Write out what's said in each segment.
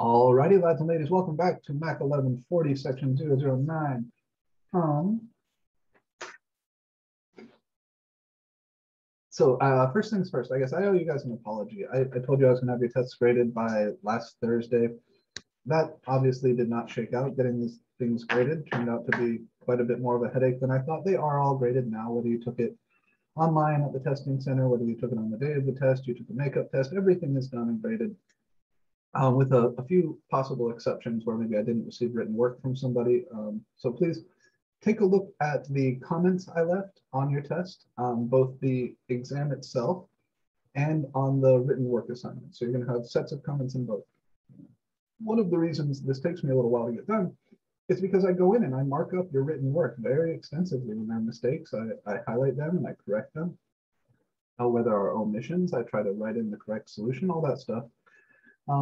Alrighty, lads and ladies, welcome back to MAC1140, section 009. First things first, I guess I owe you guys an apology. I told you I was going to have your tests graded by last Thursday. That obviously did not shake out. Getting these things graded turned out to be quite a bit more of a headache than I thought. They are all graded now, whether you took it online at the testing center, whether you took it on the day of the test, you took a makeup test, everything is done and graded. With a few possible exceptions where maybe I didn't receive written work from somebody. So please take a look at the comments I left on your test, both the exam itself and on the written work assignment. So you're going to have sets of comments in both. One of the reasons this takes me a little while to get done is because I go in and I mark up your written work very extensively. When there are mistakes, I highlight them and I correct them. Where there are omissions, I try to write in the correct solution, all that stuff.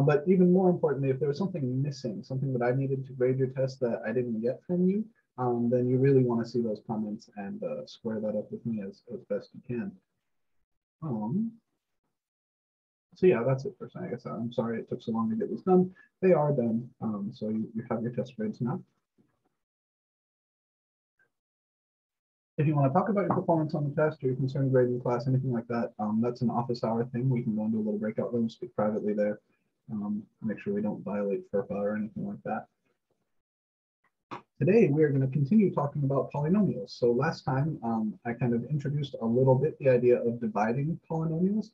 But even more importantly, if there was something missing, something that I needed to grade your test that I didn't get from you, then you really want to see those comments and square that up with me as best you can. So yeah, that's it for I guess I'm sorry it took so long to get this done. They are done, so you have your test grades now. If you want to talk about your performance on the test or your concern grading class, anything like that, that's an office hour thing. We can go into a little breakout room, speak privately there. Make sure we don't violate FERPA or anything like that. Today, we are going to continue talking about polynomials. So last time, I kind of introduced a little bit the idea of dividing polynomials.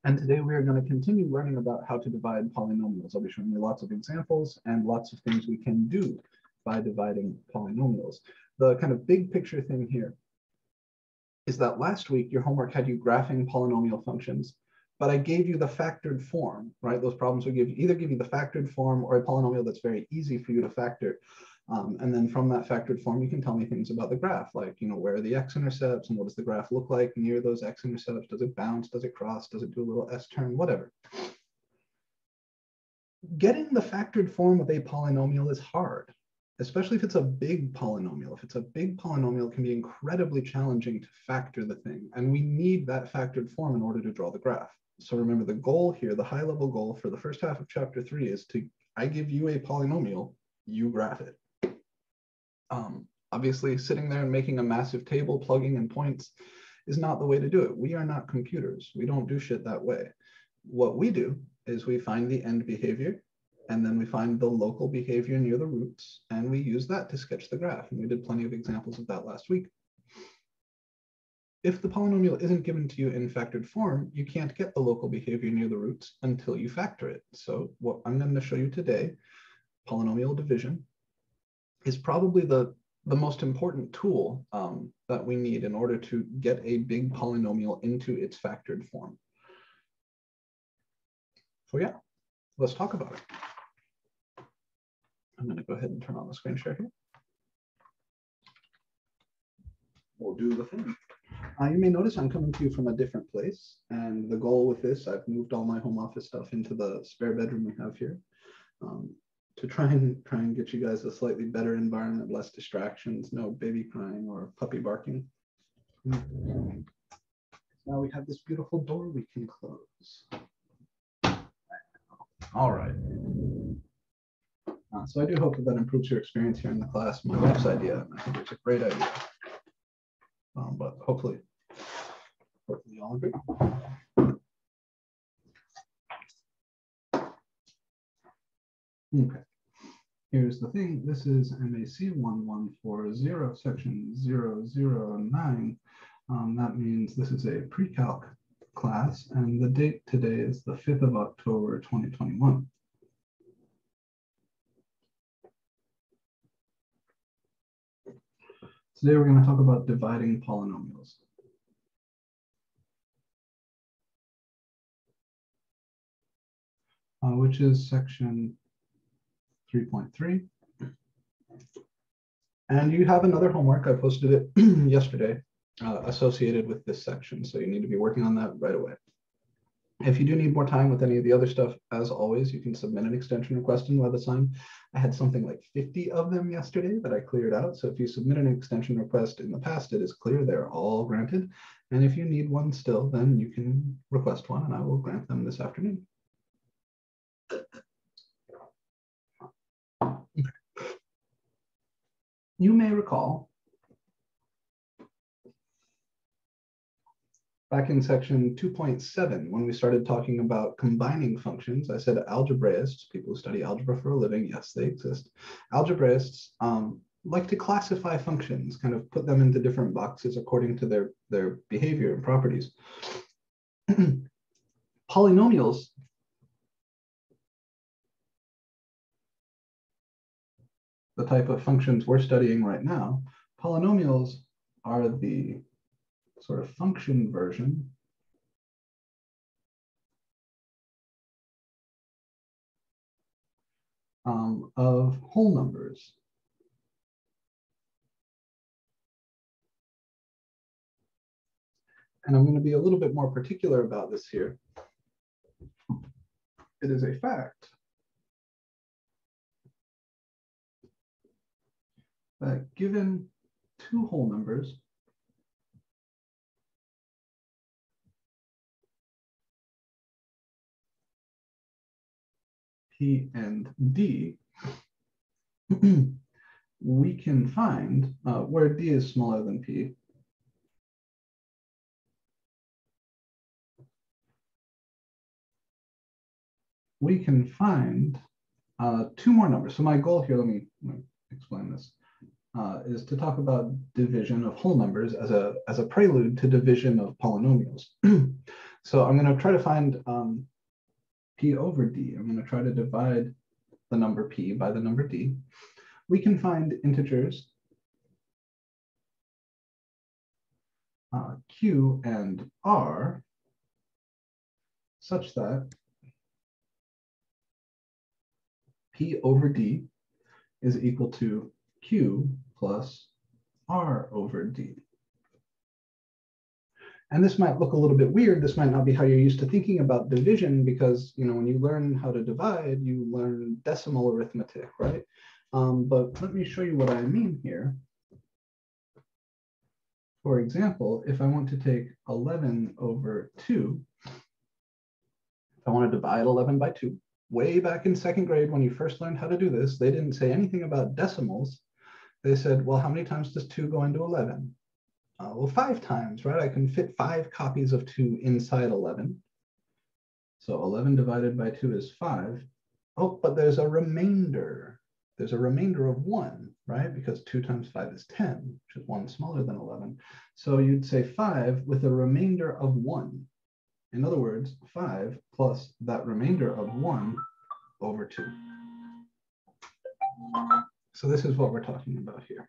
And today we are going to continue learning about how to divide polynomials. I'll be showing you lots of examples and lots of things we can do by dividing polynomials. The kind of big picture thing here is that last week, your homework had you graphing polynomial functions, but I gave you the factored form, right? Those problems would either give you the factored form or a polynomial that's very easy for you to factor. And then from that factored form, you can tell me things about the graph, like, where are the x-intercepts and what does the graph look like near those x-intercepts? Does it bounce? Does it cross? Does it do a little S-turn? Whatever. Getting the factored form of a polynomial is hard, especially if it's a big polynomial. If it's a big polynomial, it can be incredibly challenging to factor the thing. And we need that factored form in order to draw the graph. So remember, the goal here, the high level goal for the first half of chapter 3 is I give you a polynomial, you graph it. Obviously, sitting there and making a massive table, plugging in points is not the way to do it. We are not computers. We don't do shit that way. What we do is we find the end behavior, and then we find the local behavior near the roots, and we use that to sketch the graph. And we did plenty of examples of that last week. If the polynomial isn't given to you in factored form, you can't get the local behavior near the roots until you factor it. So what I'm going to show you today, polynomial division, is probably the most important tool that we need in order to get a big polynomial into its factored form. So yeah, let's talk about it. I'm going to go ahead and turn on the screen share here. We'll do the thing. You may notice I'm coming to you from a different place, and the goal with this, I've moved all my home office stuff into the spare bedroom we have here to try and get you guys a slightly better environment, less distractions, no baby crying or puppy barking. Now we have this beautiful door we can close. All right. So I do hope that improves your experience here in the class. My wife's idea, I think it's a great idea. But hopefully you all agree. Okay, here's the thing. This is MAC1140, section 009. That means this is a pre-calc class, and the date today is the 5th of October, 2021. Today we're going to talk about dividing polynomials. Which is section 3.3. And you have another homework, I posted it yesterday, associated with this section, so you need to be working on that right away. If you do need more time with any of the other stuff, as always, you can submit an extension request in WebAssign. I had something like 50 of them yesterday that I cleared out. So if you submit an extension request in the past, it is clear they're all granted. And if you need one still, then you can request one and I will grant them this afternoon. you may recall back in section 2.7, when we started talking about combining functions, I said algebraists, people who study algebra for a living, yes, they exist. Algebraists like to classify functions, kind of put them into different boxes according to their behavior and properties. Polynomials the type of functions we're studying right now, polynomials are the sort of function version of whole numbers. And I'm going to be a little bit more particular about this here. It is a fact that given two whole numbers, P and D, we can find where D is smaller than P. We can find two more numbers. So my goal here, let me explain this, is to talk about division of whole numbers as a prelude to division of polynomials. So I'm going to try to find P over D. I'm going to try to divide the number P by the number D. We can find integers Q and R such that P over D is equal to Q plus R over D. And this might look a little bit weird. This might not be how you're used to thinking about division, because when you learn how to divide, you learn decimal arithmetic, right? But let me show you what I mean here. For example, if I want to take 11 over 2, if I want to divide 11 by 2, way back in second grade when you first learned how to do this, they didn't say anything about decimals. They said, well, how many times does 2 go into 11? Well, 5 times, right? I can fit 5 copies of 2 inside 11. So 11 divided by 2 is 5. Oh, but there's a remainder. There's a remainder of 1, right? Because 2 times 5 is 10, which is 1 smaller than 11. So you'd say 5 with a remainder of 1. In other words, 5 plus that remainder of 1 over 2. So this is what we're talking about here.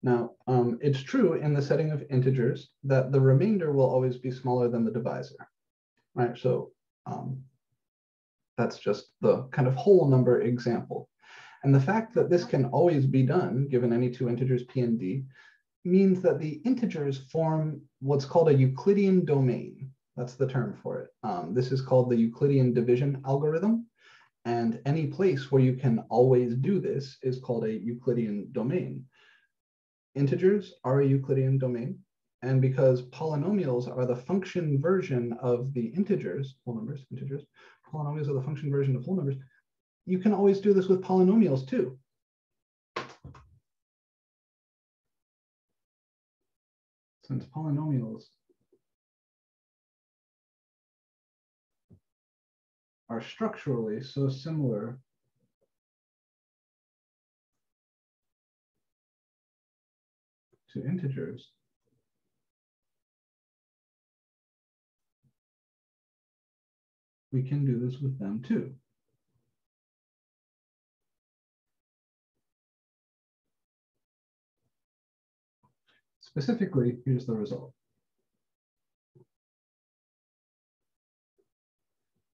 Now, it's true in the setting of integers that the remainder will always be smaller than the divisor, right? So that's just the kind of whole number example. And the fact that this can always be done, given any two integers P and D, means that the integers form what's called a Euclidean domain. That's the term for it. This is called the Euclidean division algorithm. And any place where you can always do this is called a Euclidean domain. Integers are a Euclidean domain. And because polynomials are the function version of the integers, whole numbers, integers, polynomials are the function version of whole numbers, you can always do this with polynomials too. Since polynomials are structurally so similar to integers, we can do this with them too. Specifically, here's the result.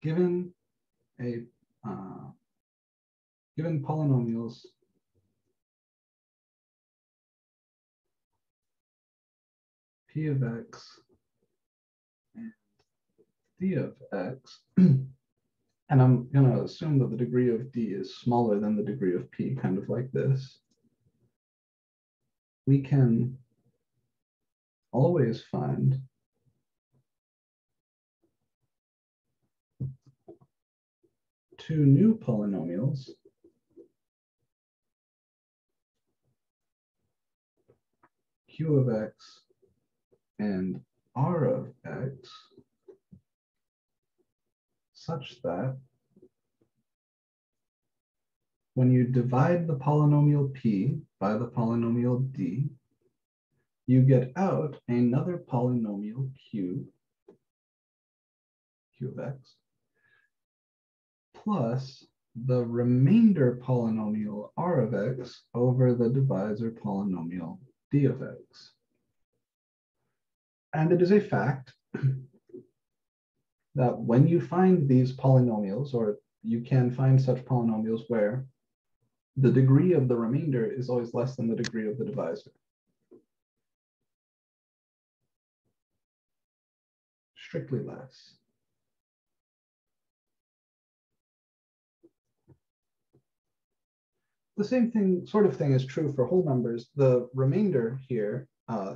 Given polynomials P of X and D of X, and I'm going to assume that the degree of D is smaller than the degree of P, kind of like this, we can always find two new polynomials Q of X and R of X such that when you divide the polynomial P by the polynomial D, you get out another polynomial Q of X, plus the remainder polynomial R of X over the divisor polynomial D of X. And it is a fact that when you find these polynomials, or you can find such polynomials where the degree of the remainder is always less than the degree of the divisor. Strictly less. The same thing, sort of thing, is true for whole numbers. The remainder here,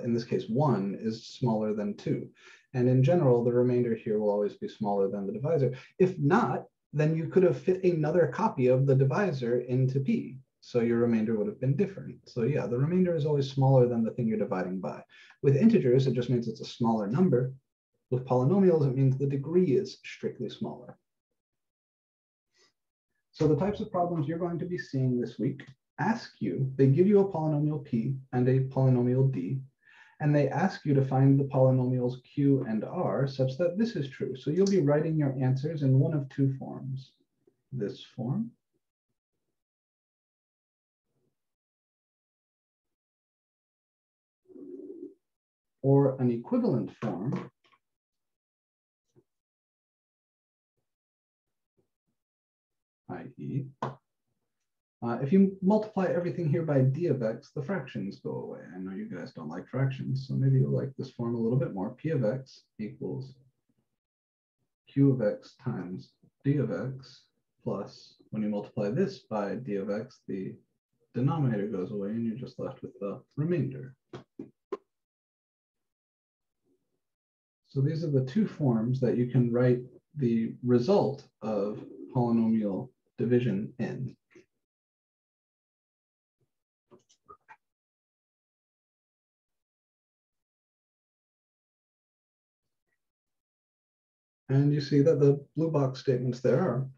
in this case 1, is smaller than 2. And in general, the remainder here will always be smaller than the divisor. If not, then you could have fit another copy of the divisor into P. So your remainder would have been different. So yeah, the remainder is always smaller than the thing you're dividing by. With integers, it just means it's a smaller number. With polynomials, it means the degree is strictly smaller. So the types of problems you're going to be seeing this week ask you, they give you a polynomial P and a polynomial D, and they ask you to find the polynomials Q and R such that this is true. So you'll be writing your answers in one of two forms. This form, or an equivalent form, i.e., if you multiply everything here by d of x, the fractions go away. I know you guys don't like fractions, so maybe you'll like this form a little bit more. P of x equals q of x times d of x, plus when you multiply this by d of x, the denominator goes away and you're just left with the remainder. So these are the two forms that you can write the result of polynomial division in. And you see that the blue box statements there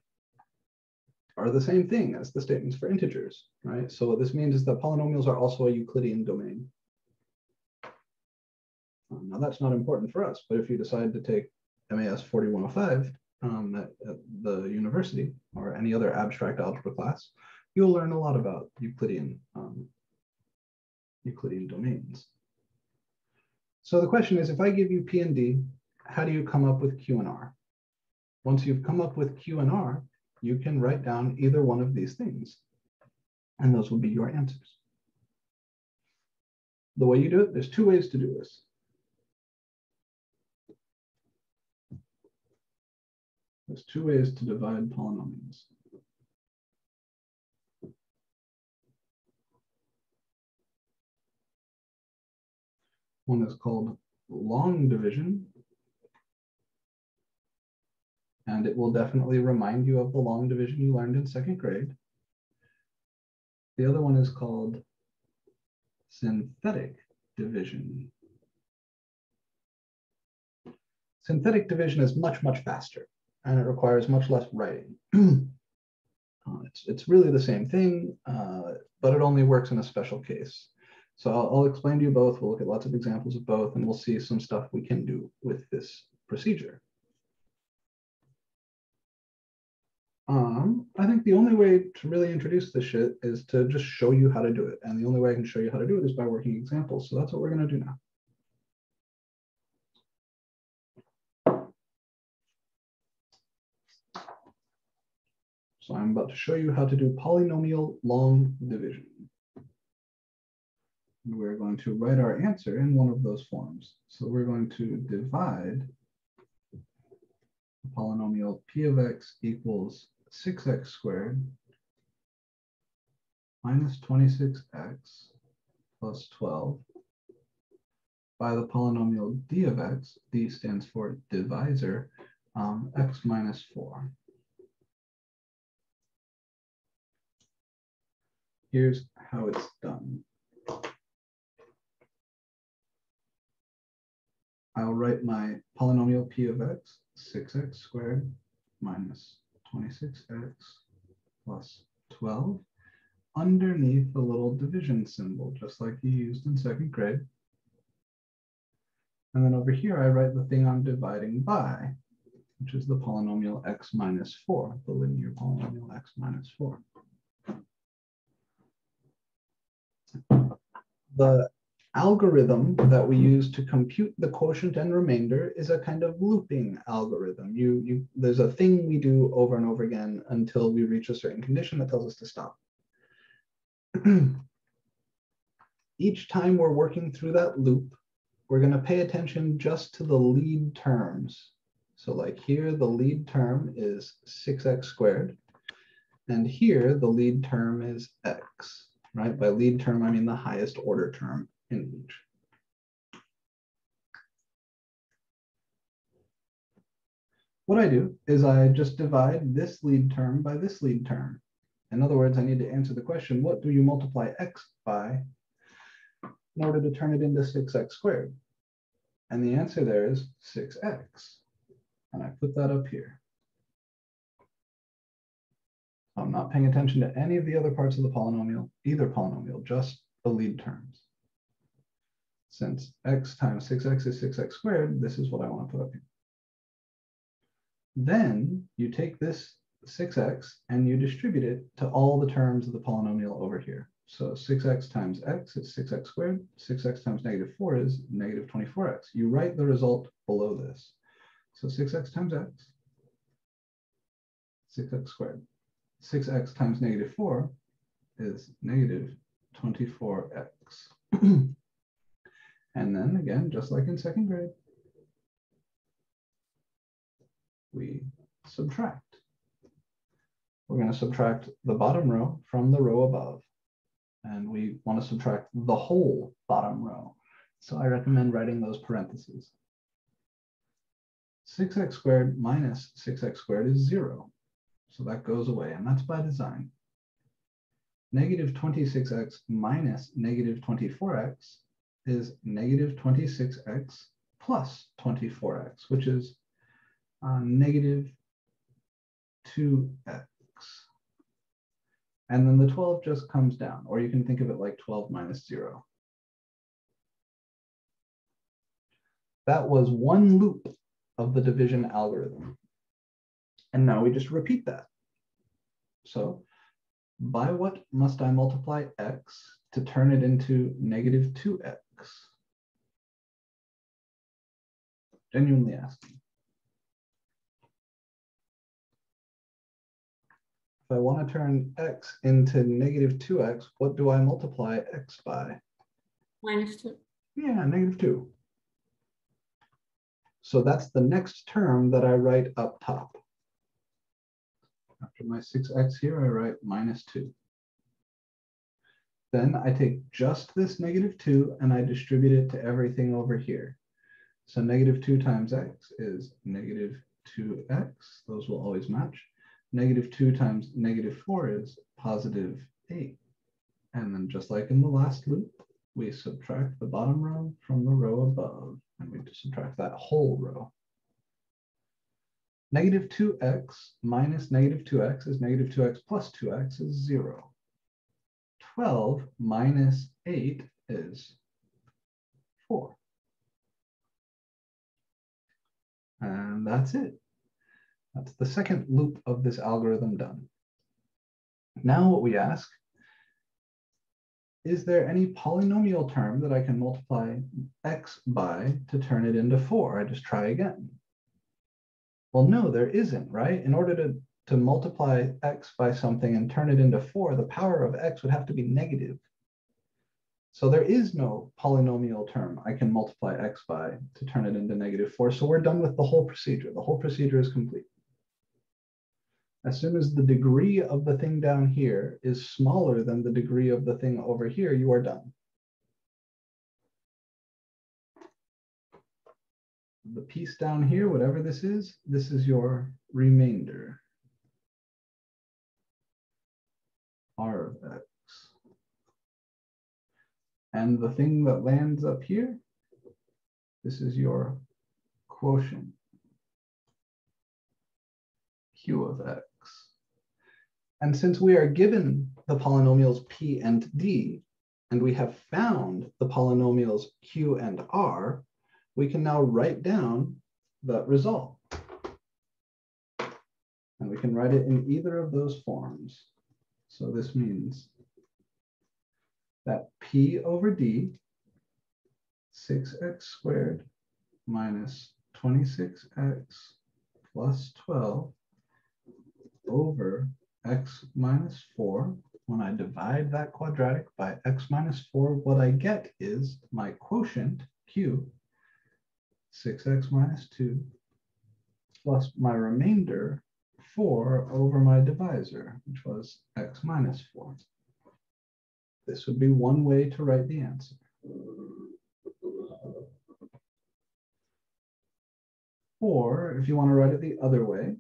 are the same thing as the statements for integers, right? So what this means is that polynomials are also a Euclidean domain. Now that's not important for us, but if you decide to take MAS1140.009 at the university or any other abstract algebra class, you'll learn a lot about Euclidean domains. So the question is, if I give you P and D, how do you come up with Q and R? Once you've come up with Q and R, you can write down either one of these things, and those will be your answers. The way you do it, there's two ways to do this. There's two ways to divide polynomials. One is called long division, and it will definitely remind you of the long division you learned in second grade. The other one is called synthetic division. Synthetic division is much, much faster, and it requires much less writing. It's really the same thing, but it only works in a special case. So I'll explain to you both. We'll look at lots of examples of both, and we'll see some stuff we can do with this procedure. I think the only way to really introduce this shit is to just show you how to do it. And the only way I can show you how to do it is by working examples. So that's what we're going to do now. So I'm about to show you how to do polynomial long division. And we're going to write our answer in one of those forms. So we're going to divide the polynomial p of x equals 6x squared minus 26x plus 12 by the polynomial d of x. D stands for divisor, x minus 4. Here's how it's done. I'll write my polynomial p of x, 6x squared minus 26x plus 12 underneath the little division symbol, just like you used in second grade. And then over here, I write the thing I'm dividing by, which is the polynomial x minus 4, the linear polynomial x minus 4. The algorithm that we use to compute the quotient and remainder is a kind of looping algorithm. There's a thing we do over and over again until we reach a certain condition that tells us to stop. Each time we're working through that loop, we're going to pay attention just to the lead terms. So like here, the lead term is 6x squared. And here, the lead term is x, right? By lead term, I mean the highest order term in each. What I do is I just divide this lead term by this lead term. In other words, I need to answer the question, what do you multiply x by in order to turn it into 6x squared? And the answer there is 6x. And I put that up here. I'm not paying attention to any of the other parts of the polynomial, either polynomial, just the lead terms. Since x times 6x is 6x squared, this is what I want to put up here. Then you take this 6x and you distribute it to all the terms of the polynomial over here. So 6x times x is 6x squared. 6x times negative 4 is negative 24x. You write the result below this. So 6x times x, 6x squared. 6x times negative 4 is negative 24x. And then again, just like in second grade, we subtract. We're going to subtract the bottom row from the row above. And we want to subtract the whole bottom row. So I recommend writing those parentheses. 6x squared minus 6x squared is 0. So that goes away, and that's by design. Negative 26x minus negative 24x is negative 26x plus 24x, which is negative 2x. And then the 12 just comes down, or you can think of it like 12 minus 0. That was one loop of the division algorithm. And now we just repeat that. So by what must I multiply x to turn it into negative 2x? Genuinely asking. If I want to turn x into negative 2x, what do I multiply x by? Minus 2. Yeah, negative 2. So that's the next term that I write up top. After my 6x here, I write minus 2. Then I take just this negative 2 and I distribute it to everything over here. So negative 2 times x is negative 2x. Those will always match. Negative 2 times negative 4 is positive 8. And then just like in the last loop, we subtract the bottom row from the row above, and we subtract that whole row. Negative 2x minus negative 2x is negative 2x plus 2x is 0. 12 minus 8 is 4. And that's it. That's the second loop of this algorithm done. Now what we ask, is there any polynomial term that I can multiply x by to turn it into 4? I just try again. Well, no, there isn't, right? In order to multiply x by something and turn it into 4, the power of x would have to be negative. So there is no polynomial term I can multiply x by to turn it into negative 4. So we're done with the whole procedure. The whole procedure is complete. As soon as the degree of the thing down here is smaller than the degree of the thing over here, you are done. The piece down here, whatever this is your remainder. R of x. And the thing that lands up here This is your quotient, q of x. And since we are given the polynomials p and d, and we have found the polynomials q and r, we can now write down the result. And we can write it in either of those forms. So this means that p over d, 6x squared minus 26x plus 12 over x minus 4. When I divide that quadratic by x minus 4, what I get is my quotient, q, 6x minus 2, plus my remainder, 4 over my divisor, which was x minus 4. This would be one way to write the answer. Or if you want to write it the other way,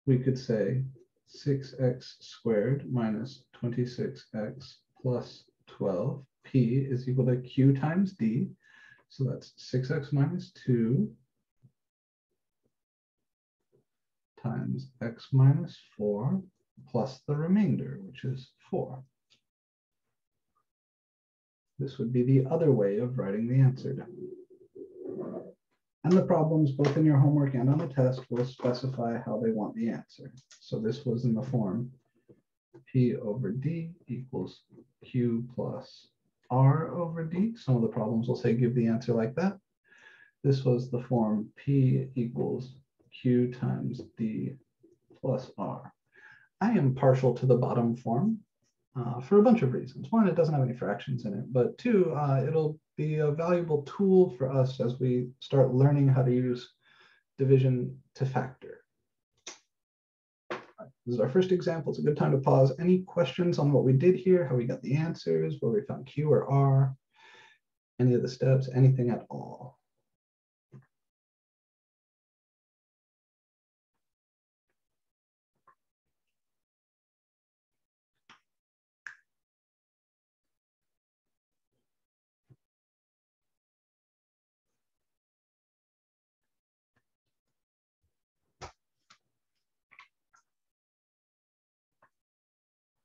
we could say 6x squared minus 26x plus 12. P is equal to q times d. So that's 6x minus 2 times x minus 4 plus the remainder, which is 4. This would be the other way of writing the answer down. And the problems, both in your homework and on the test, will specify how they want the answer. So this was in the form P over D equals Q plus R over D. Some of the problems will say give the answer like that. This was the form P equals Q times D plus R. I am partial to the bottom form for a bunch of reasons. One, it doesn't have any fractions in it, but two, it'll be a valuable tool for us as we start learning how to use division to factor. This is our first example. It's a good time to pause. Any questions on what we did here, how we got the answers, where we found Q or R, any of the steps, anything at all?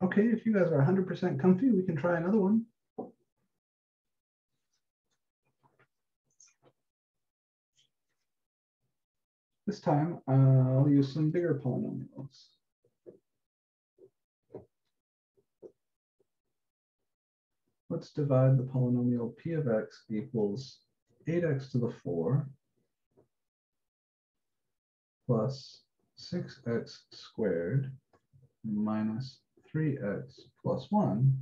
Okay, if you guys are 100% comfy, we can try another one. This time, I'll use some bigger polynomials. Let's divide the polynomial p of x equals 8x to the 4 plus 6x squared minus 3x plus 1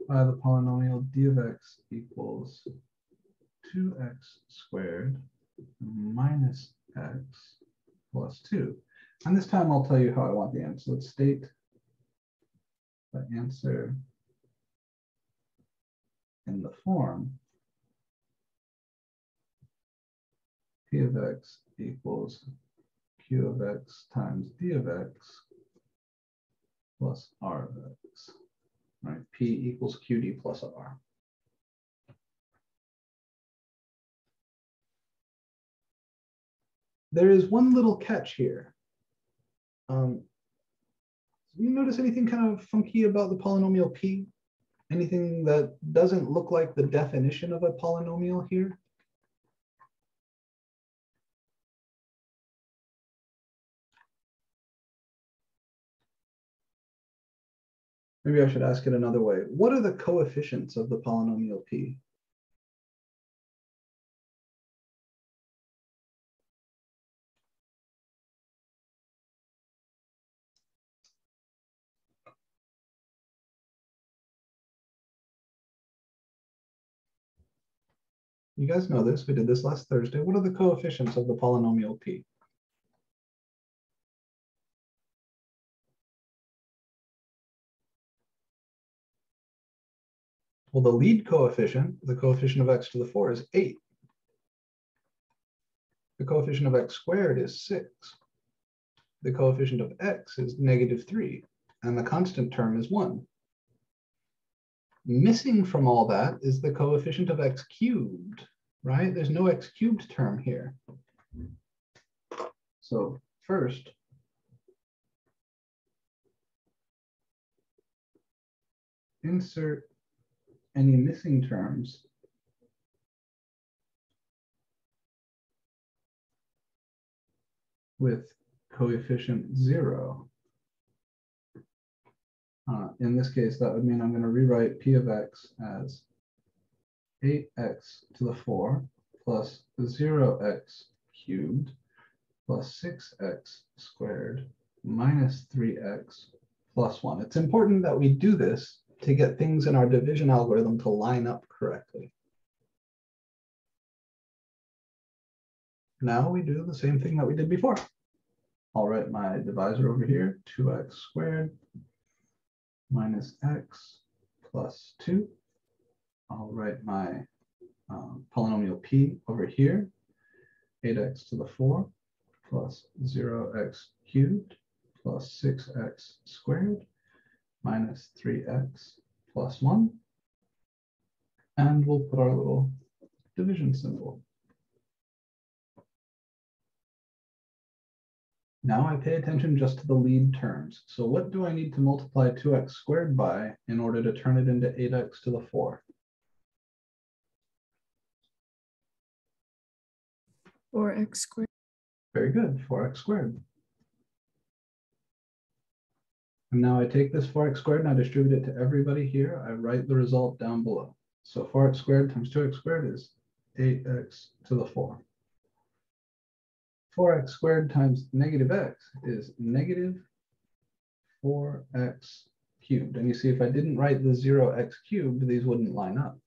by the polynomial d of x equals 2x squared minus x plus 2. And this time I'll tell you how I want the answer. Let's state the answer in the form p of x equals q of x times d of x plus r of x. Right? P equals qd plus r. There is one little catch here. Do you notice anything kind of funky about the polynomial p? Anything that doesn't look like the definition of a polynomial here? Maybe I should ask it another way. What are the coefficients of the polynomial p? You guys know this, we did this last Thursday. What are the coefficients of the polynomial p? Well, the lead coefficient, the coefficient of x to the 4 is 8. The coefficient of x squared is 6. The coefficient of x is -3, and the constant term is 1. Missing from all that is the coefficient of x cubed, right? There's no x cubed term here. So first, insert any missing terms with coefficient 0. In this case, that would mean I'm going to rewrite p of x as 8x to the 4 plus 0x cubed plus 6x squared minus 3x plus 1. It's important that we do this to get things in our division algorithm to line up correctly. Now we do the same thing that we did before. I'll write my divisor over here, 2x squared minus x plus 2. I'll write my polynomial p over here, 8x to the 4 plus 0x cubed plus 6x squared minus 3x plus 1. And we'll put our little division symbol. Now I pay attention just to the lead terms. So what do I need to multiply 2x squared by in order to turn it into 8x to the 4? 4x squared. Very good, 4x squared. And now I take this 4x squared and I distribute it to everybody here. I write the result down below. So 4x squared times 2x squared is 8x to the 4. 4x squared times negative x is negative 4x cubed. And you see, if I didn't write the 0x cubed, these wouldn't line up.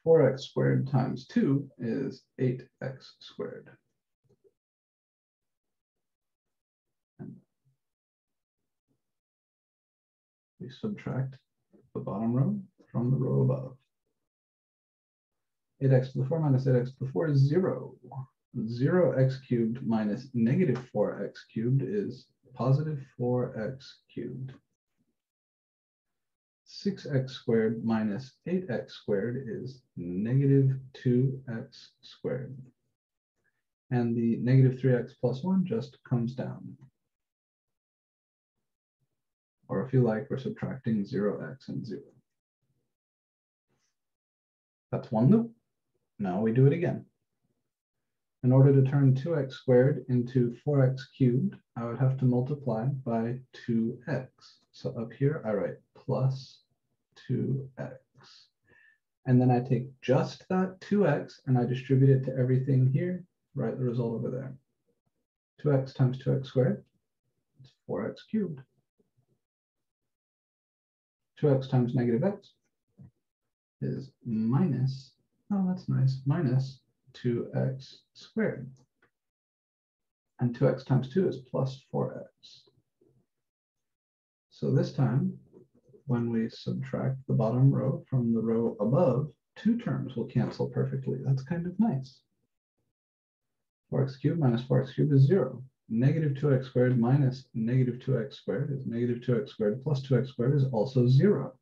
4x squared times 2 is 8x squared. And we subtract the bottom row from the row above. 8x to the 4 minus 8x to the 4 is 0. 0x cubed minus negative 4x cubed is positive 4x cubed. 6x squared minus 8x squared is negative 2x squared. And the negative 3x plus 1 just comes down. Or if you like, we're subtracting 0x and 0. That's one loop. Now we do it again. In order to turn 2x squared into 4x cubed, I would have to multiply by 2x. So up here, I write plus 2x. And then I take just that 2x and I distribute it to everything here, write the result over there. 2x times 2x squared, it's 4x cubed. 2x times negative x is minus, oh, that's nice, minus 2x squared. And 2x times 2 is plus 4x. So this time, when we subtract the bottom row from the row above, two terms will cancel perfectly. That's kind of nice. 4x cubed minus 4x cubed is 0. Negative 2x squared minus negative 2x squared is negative 2x squared plus 2x squared is also 0.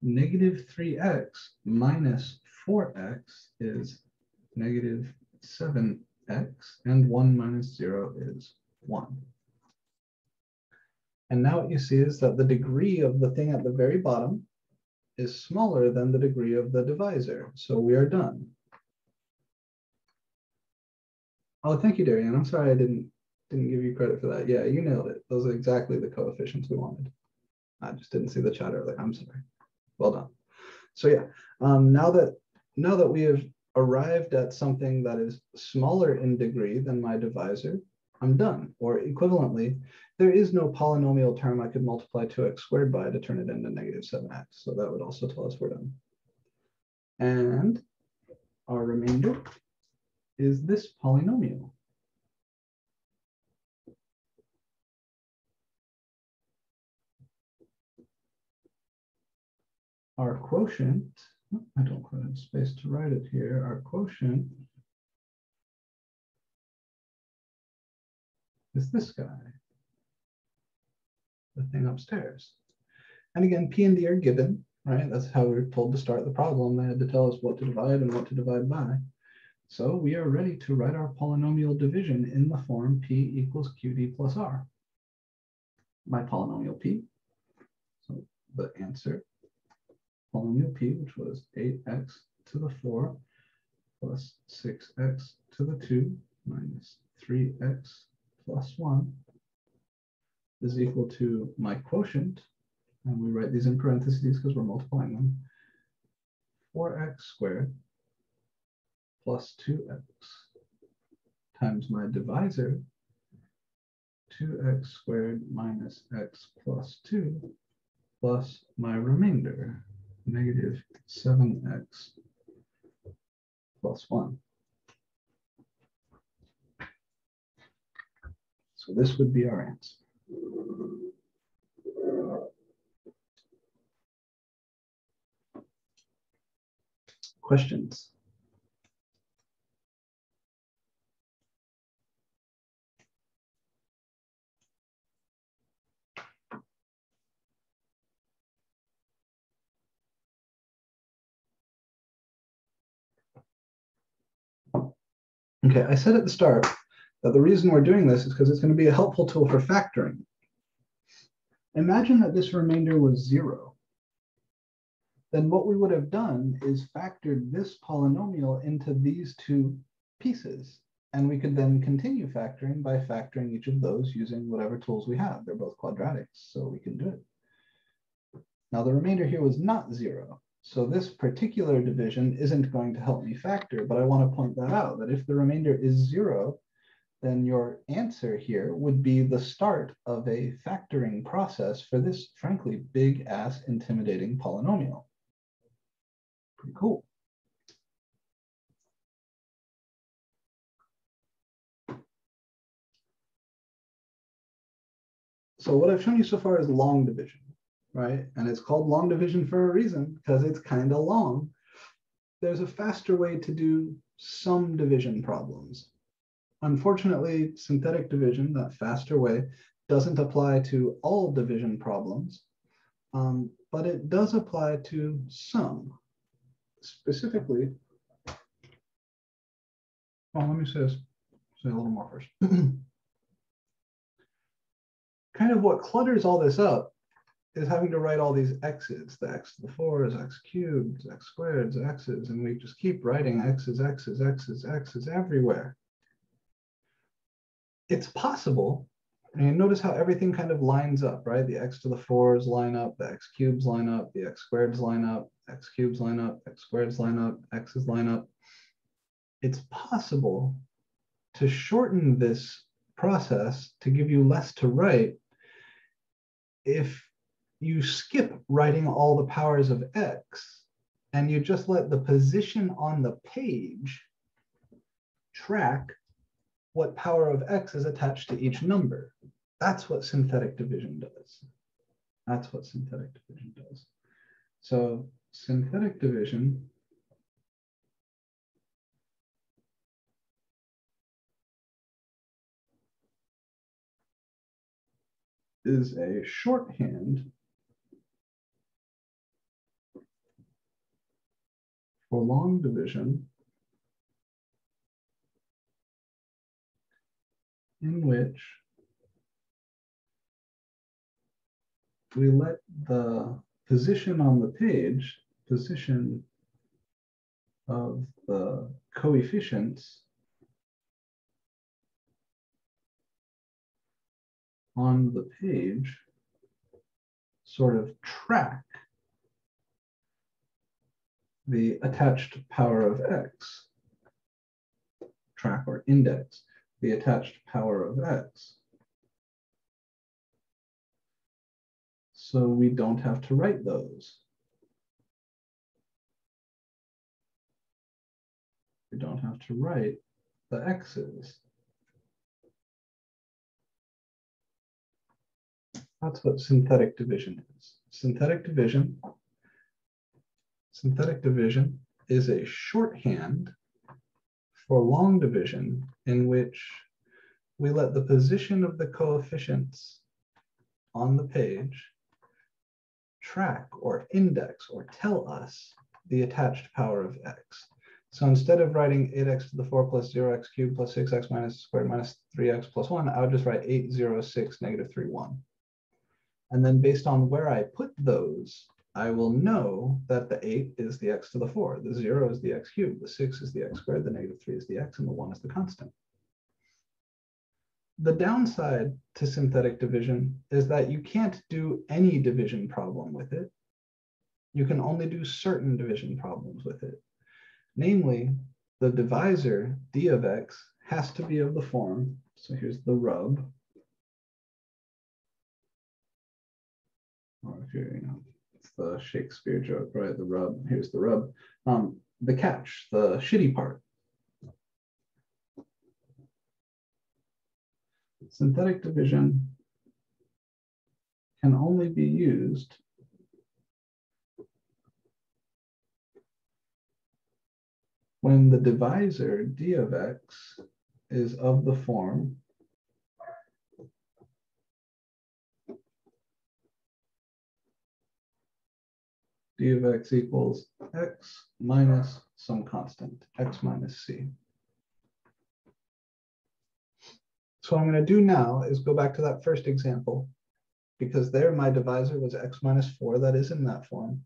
Negative 3x minus 4x is negative 7x, and 1 minus 0 is 1. And now what you see is that the degree of the thing at the very bottom is smaller than the degree of the divisor. So we are done. Oh, thank you, Darian. I'm sorry I didn't give you credit for that. Yeah, you nailed it. Those are exactly the coefficients we wanted. I just didn't see the chat earlier. I'm sorry. Well done. So yeah, now that we have arrived at something that is smaller in degree than my divisor, I'm done. Or equivalently, there is no polynomial term I could multiply 2x squared by to turn it into negative 7x. So that would also tell us we're done. And our remainder is this polynomial. Our quotient, I don't quite have space to write it here. Our quotient is this guy, the thing upstairs. And again, P and D are given. right? That's how we were told to start the problem. They had to tell us what to divide and what to divide by. So we are ready to write our polynomial division in the form P equals QD plus R. My polynomial P, so the answer, polynomial P, which was 8x to the 4 plus 6x to the 2 minus 3x plus 1 is equal to my quotient, and we write these in parentheses because we're multiplying them, 4x squared plus 2x times my divisor, 2x squared minus x plus 2 plus my remainder, negative 7x plus 1. So this would be our answer. Questions? Okay, I said at the start that the reason we're doing this is because it's going to be a helpful tool for factoring. Imagine that this remainder was 0. Then what we would have done is factored this polynomial into these two pieces. And we could then continue factoring by factoring each of those using whatever tools we have. They're both quadratics, so we can do it. Now the remainder here was not 0. So this particular division isn't going to help me factor, but I want to point that out, that if the remainder is 0, then your answer here would be the start of a factoring process for this, frankly, big-ass intimidating polynomial. Pretty cool. So what I've shown you so far is long division, right? And it's called long division for a reason, because it's kind of long. There's a faster way to do some division problems. Unfortunately, synthetic division, that faster way, doesn't apply to all division problems, but it does apply to some. Specifically, well, let me say a little more first. Kind of what clutters all this up is having to write all these x's. The x to the 4 is x cubed, x squared is x's, and we just keep writing x's, x's, x's, x's everywhere. It's possible, and notice how everything kind of lines up, right? The x to the 4s line up, the x cubes line up, the x squareds line up, x cubes line up, x squareds line up, x's line up. It's possible to shorten this process to give you less to write if you skip writing all the powers of x and you just let the position on the page track what power of x is attached to each number. That's what synthetic division does. That's what synthetic division does. So synthetic division is a shorthand for long division in which we let the position on the page, position of the coefficients on the page sort of track the attached power of x, track or index the attached power of x. So we don't have to write those. We don't have to write the x's. That's what synthetic division is. Synthetic division is a shorthand for long division in which we let the position of the coefficients on the page track or index or tell us the attached power of x. So instead of writing 8x to the 4 plus 0x cubed plus 6x minus squared minus 3x plus 1, I would just write 8, 0, 6, negative 3, 1. And then based on where I put those, I will know that the 8 is the x to the 4, the 0 is the x cubed, the 6 is the x squared, the negative 3 is the x, and the 1 is the constant. The downside to synthetic division is that you can't do any division problem with it. You can only do certain division problems with it. Namely, the divisor, d of x, has to be of the form, so here's the rub, or if you're, it's the Shakespeare joke, right? The rub, here's the rub. The catch, the shitty part. Synthetic division can only be used when the divisor, d of x, is of the form d of x equals x minus some constant, x minus c. So what I'm going to do now is go back to that first example, because there my divisor was x minus 4, that is in that form,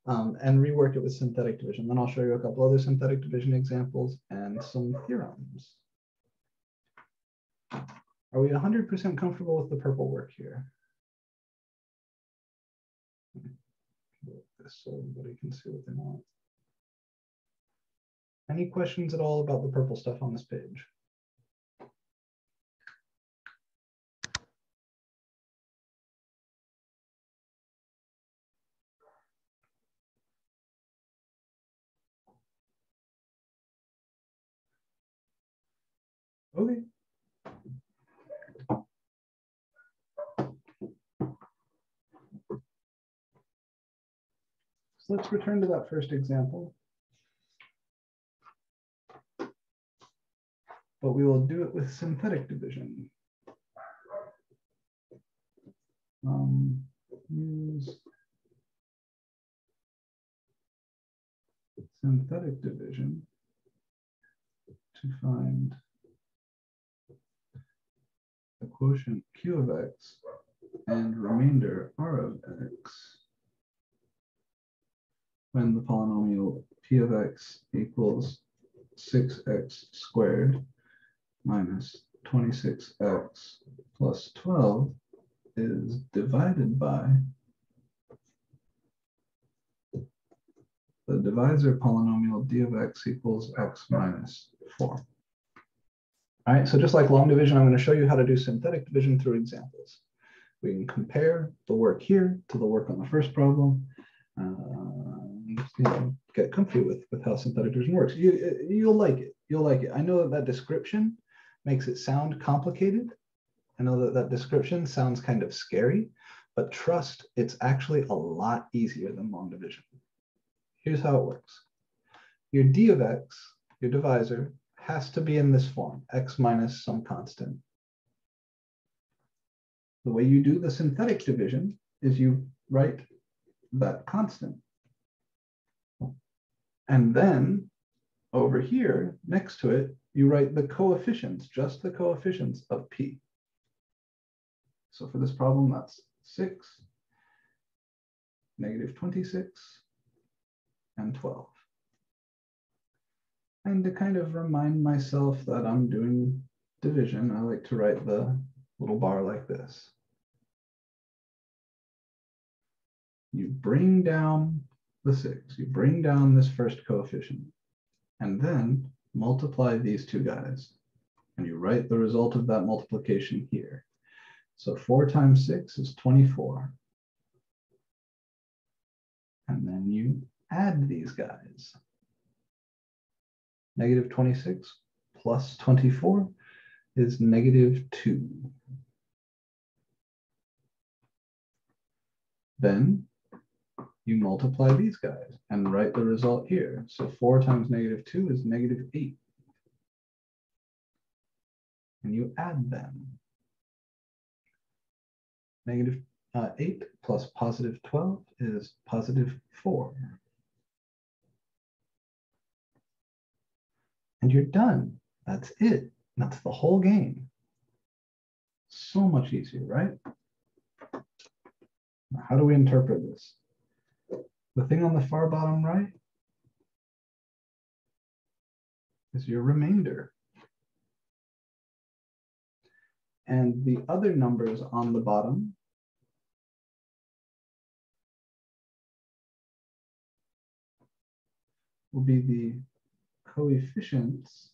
and rework it with synthetic division. Then I'll show you a couple other synthetic division examples and some theorems. Are we 100% comfortable with the purple work here? This so everybody can see what they want. Any questions at all about the purple stuff on this page? Okay. So let's return to that first example. But we will do it with synthetic division. Use synthetic division to find the quotient q of x and remainder r of x when the polynomial p of x equals 6x squared minus 26x plus 12 is divided by the divisor polynomial d of x equals x minus 4. All right, so just like long division, I'm going to show you how to do synthetic division through examples. We can compare the work here to the work on the first problem. Get comfy with how synthetic division works. You'll like it. You'll like it. I know that description makes it sound complicated. I know that description sounds kind of scary, but trust, it's actually a lot easier than long division. Here's how it works. Your d of x, your divisor, has to be in this form, x minus some constant. The way you do the synthetic division is you write that constant. And then over here, next to it, you write the coefficients, just the coefficients of p. So for this problem, that's 6, negative 26, and 12. And to kind of remind myself that I'm doing division, I like to write the little bar like this. You bring down the 6, you bring down this first coefficient, and then multiply these two guys. And you write the result of that multiplication here. So 4 times 6 is 24. And then you add these guys. Negative 26 plus 24 is negative 2. Then you multiply these guys and write the result here. So 4 times negative 2 is negative 8. And you add them. Negative 8 plus positive 12 is positive 4. And you're done. That's it. That's the whole game. So much easier, right? Now, how do we interpret this? The thing on the far bottom right is your remainder. And the other numbers on the bottom will be the coefficients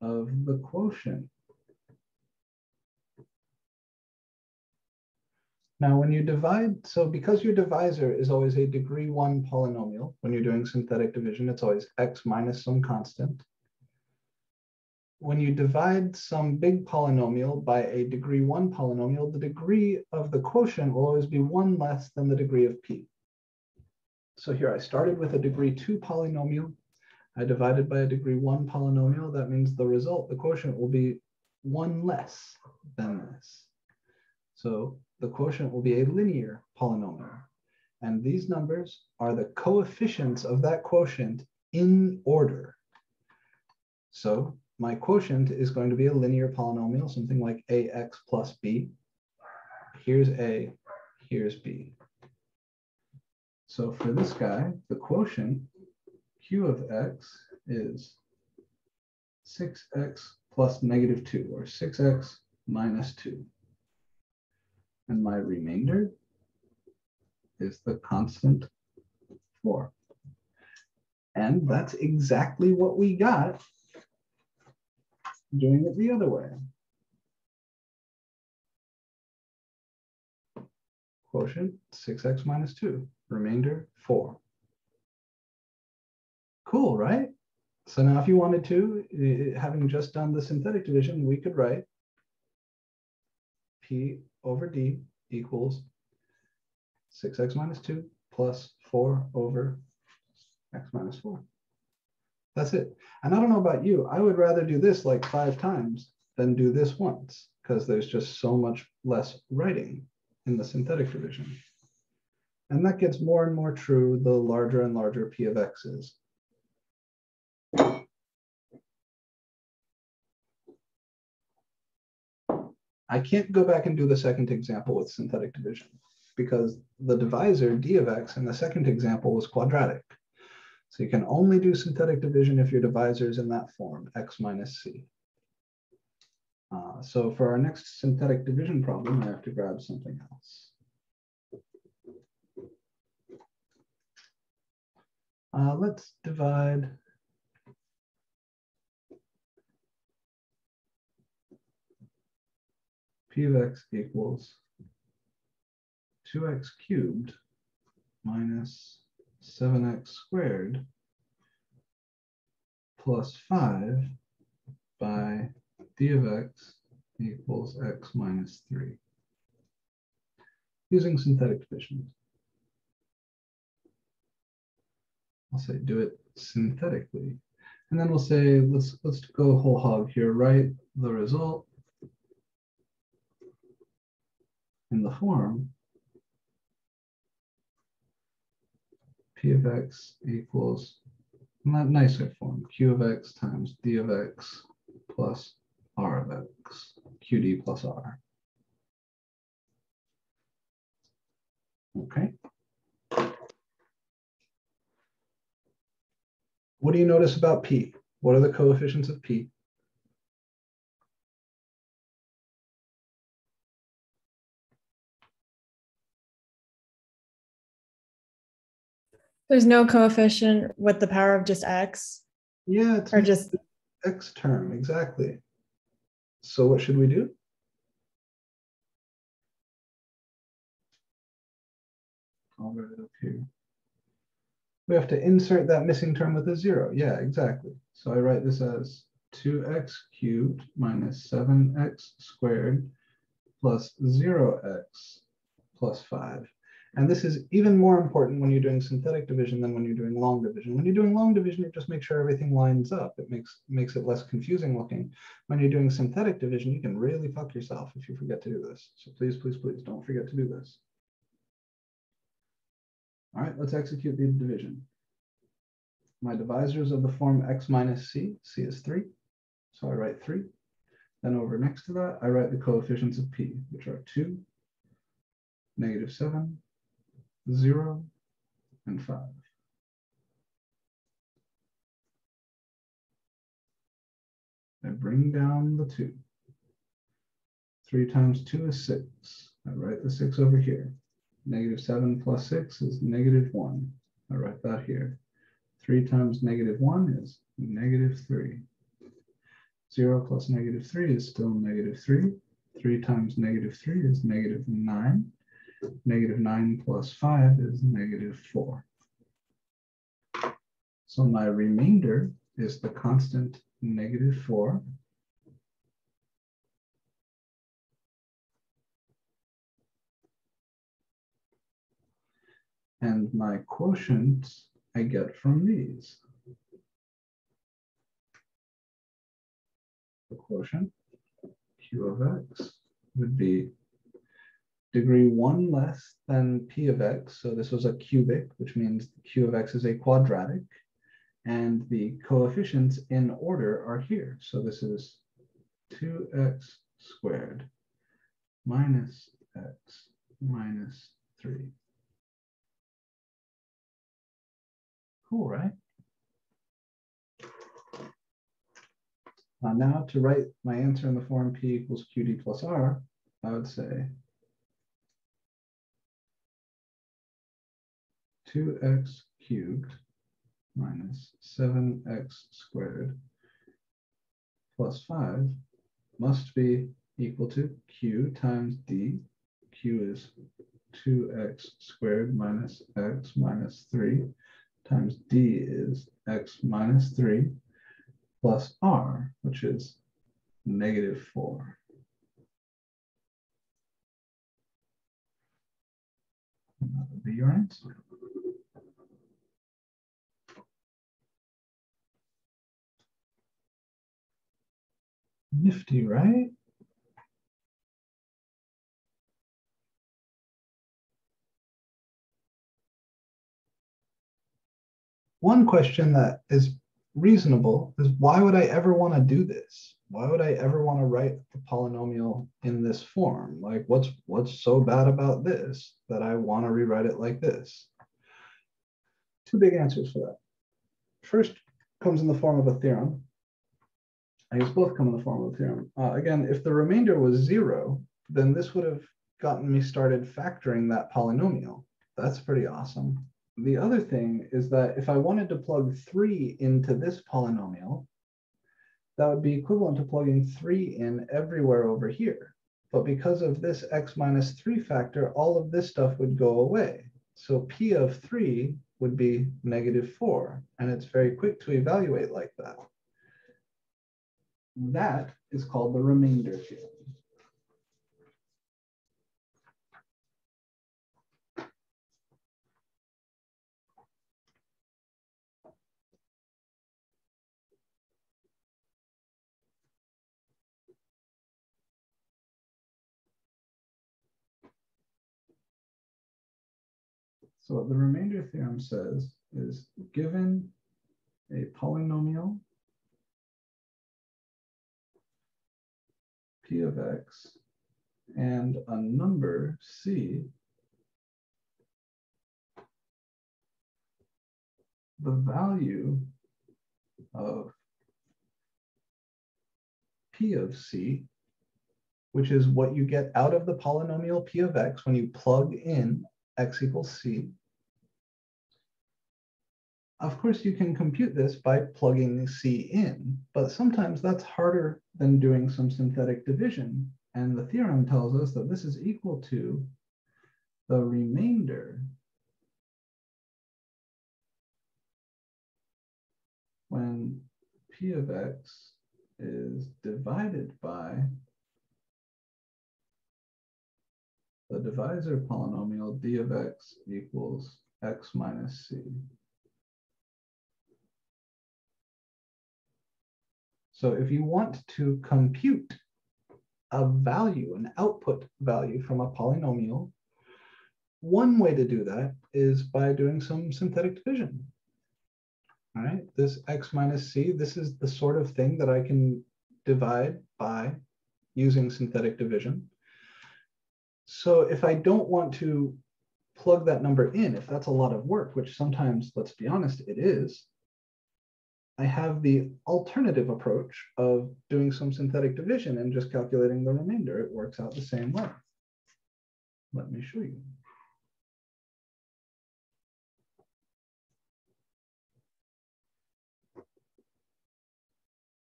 of the quotient. Now, when you divide, so because your divisor is always a degree 1 polynomial, when you're doing synthetic division, it's always x minus some constant. When you divide some big polynomial by a degree 1 polynomial, the degree of the quotient will always be 1 less than the degree of p. So here I started with a degree 2 polynomial. I divided by a degree 1 polynomial. That means the result, the quotient, will be 1 less than this. So the quotient will be a linear polynomial. And these numbers are the coefficients of that quotient in order. So my quotient is going to be a linear polynomial, something like ax plus b. Here's a, here's b. So for this guy, the quotient, q of x, is 6x plus negative 2, or 6x minus 2. And my remainder is the constant 4. And that's exactly what we got doing it the other way. Quotient 6x minus 2, remainder 4. Cool, right? So now if you wanted to, having just done the synthetic division, we could write P over D equals 6x minus 2 plus 4 over x minus 4. That's it. And I don't know about you, I would rather do this like 5 times than do this once, because there's just so much less writing in the synthetic division. And that gets more and more true the larger and larger P of x is. I can't go back and do the second example with synthetic division because the divisor d of x in the second example was quadratic. So you can only do synthetic division if your divisor is in that form, x minus c. So for our next synthetic division problem, I have to grab something else. Let's divide P of x equals 2x cubed minus 7x squared plus 5 by d of x equals x minus 3. Using synthetic division. I'll say do it synthetically. And then we'll say, let's go whole hog here, write the result in the form P of x equals, not nicer form, q of x times d of x plus r of x, qd plus r. Okay. What do you notice about P? What are the coefficients of P? There's no coefficient with the power of just x. Yeah, it's or just x term, exactly. So what should we do? I'll write it up here. We have to insert that missing term with a 0. Yeah, exactly. So I write this as 2x cubed minus 7x squared plus 0x plus 5. And this is even more important when you're doing synthetic division than when you're doing long division. When you're doing long division, it just makes sure everything lines up. It makes it less confusing looking. When you're doing synthetic division, you can really fuck yourself if you forget to do this. So please, please, please don't forget to do this. All right, let's execute the division. My divisor is of the form x minus c. C is 3. So I write 3. Then over next to that, I write the coefficients of p, which are 2, -7, 0, and 5. I bring down the 2. 3 times 2 is 6. I write the 6 over here. -7 plus 6 is -1. I write that here. 3 times -1 is -3. 0 plus -3 is still -3. 3 times -3 is -9. -9 plus 5 is -4. So my remainder is the constant -4. And my quotient I get from these. The quotient, Q of x, would be degree 1 less than P of x. So this was a cubic, which means Q of x is a quadratic. And the coefficients in order are here. So this is 2x squared minus x minus 3. Cool, right? Now to write my answer in the form P equals QD plus R, I would say 2x cubed minus 7x squared plus 5 must be equal to Q times D. Q is 2x squared minus x minus 3 times D is x minus 3 plus R, which is -4. And that would be your answer. Nifty, right? One question that is reasonable is, why would I ever want to do this? Why would I ever want to write the polynomial in this form? Like, what's so bad about this that I want to rewrite it like this? Two big answers for that. First comes in the form of a theorem. I guess both come in the form of a theorem. Again, if the remainder was 0, then this would have gotten me started factoring that polynomial. That's pretty awesome. The other thing is that if I wanted to plug 3 into this polynomial, that would be equivalent to plugging 3 in everywhere over here. But because of this x minus 3 factor, all of this stuff would go away. So P of 3 would be -4, and it's very quick to evaluate like that. That is called the remainder theorem. So what the remainder theorem says is, given a polynomial P of x and a number c, the value of P of c, which is what you get out of the polynomial P of x when you plug in x equals c. Of course, you can compute this by plugging c in, but sometimes that's harder than doing some synthetic division. And the theorem tells us that this is equal to the remainder when P of x is divided by the divisor polynomial d of x equals x minus c. So if you want to compute a value, an output value from a polynomial, one way to do that is by doing some synthetic division. All right, this x minus c, this is the sort of thing that I can divide by using synthetic division. So if I don't want to plug that number in, if that's a lot of work, which sometimes, let's be honest, it is, I have the alternative approach of doing some synthetic division and just calculating the remainder. It works out the same way. Let me show you.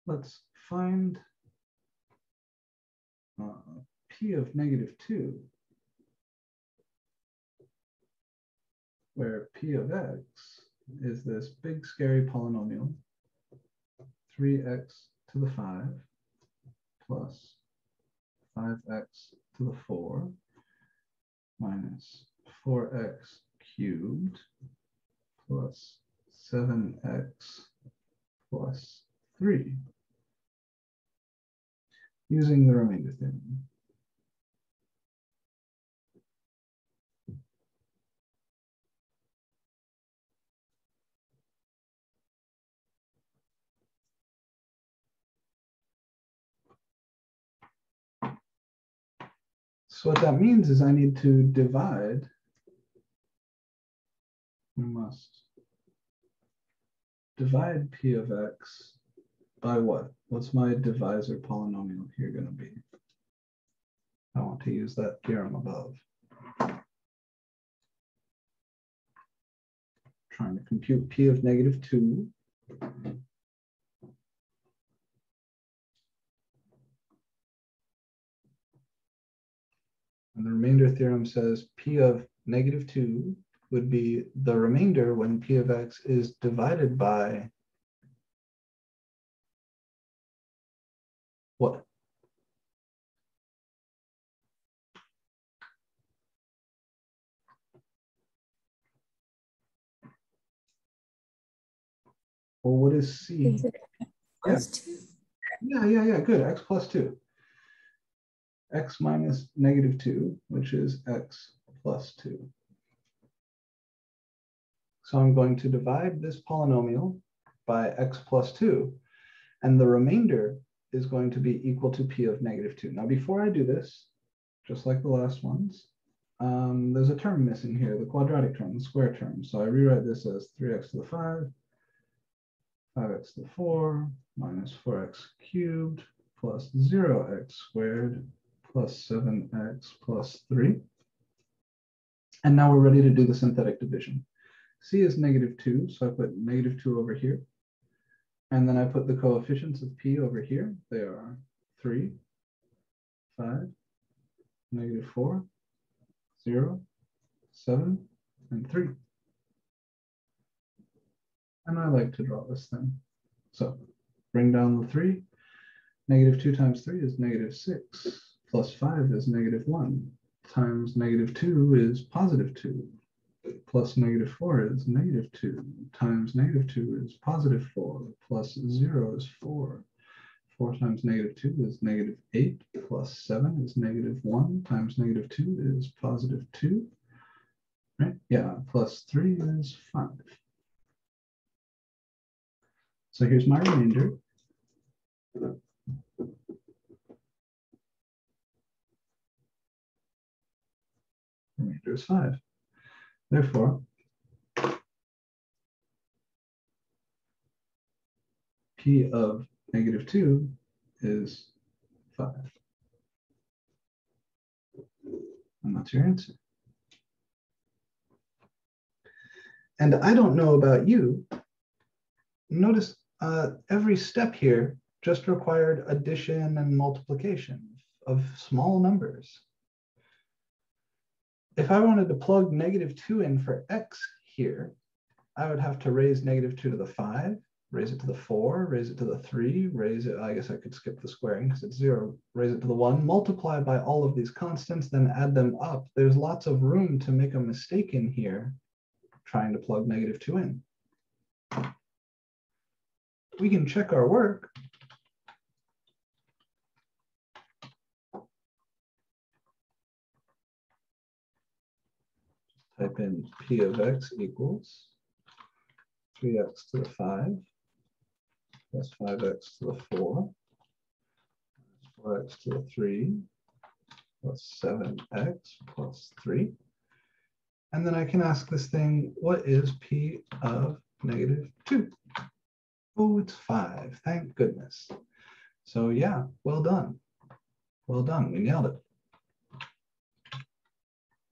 Let's find p of -2, where p of x is this big scary polynomial, 3x to the 5 plus 5x to the 4 minus 4x cubed plus 7x plus 3, using the remainder theorem. So what that means is I need to divide, we must divide p of x by what? What's my divisor polynomial here going to be? I want to use that theorem above. Trying to compute p of -2. And the remainder theorem says p of -2 would be the remainder when p of x is divided by what? Well, what is c? Is it plus 2? Yeah, good, x plus 2. X minus -2, which is x plus 2. So I'm going to divide this polynomial by x plus 2, and the remainder is going to be equal to p of -2. Now, before I do this, just like the last ones, there's a term missing here, the quadratic term, the square term. So I rewrite this as 3x to the 5, 5x to the 4, minus 4x cubed, plus 0x squared, plus 7x plus 3. And now we're ready to do the synthetic division. C is -2, so I put -2 over here. And then I put the coefficients of p over here. They are 3, 5, -4, 0, 7, and 3. And I like to draw this thing. So bring down the 3. -2 times 3 is -6, plus 5 is -1, times -2 is +2, plus -4 is -2, times -2 is +4, plus 0 is 4. 4 times -2 is -8, plus 7 is -1, times -2 is +2, right? Yeah, plus 3 is 5. So here's my remainder. Remainder is 5. Therefore, p of -2 is 5. And that's your answer. And I don't know about you. Notice every step here just required addition and multiplication of small numbers. If I wanted to plug -2 in for x here, I would have to raise -2 to the 5, raise it to the 4, raise it to the 3, raise it, I guess I could skip the squaring because it's 0, raise it to the 1, multiply by all of these constants, then add them up. There's lots of room to make a mistake in here trying to plug -2 in. We can check our work. Type in P of x equals 3x to the 5 plus 5x to the 4 4x to the 3 plus 7x plus 3. And then I can ask this thing, what is P of -2? Oh, it's 5. Thank goodness. So yeah, well done. Well done. We nailed it.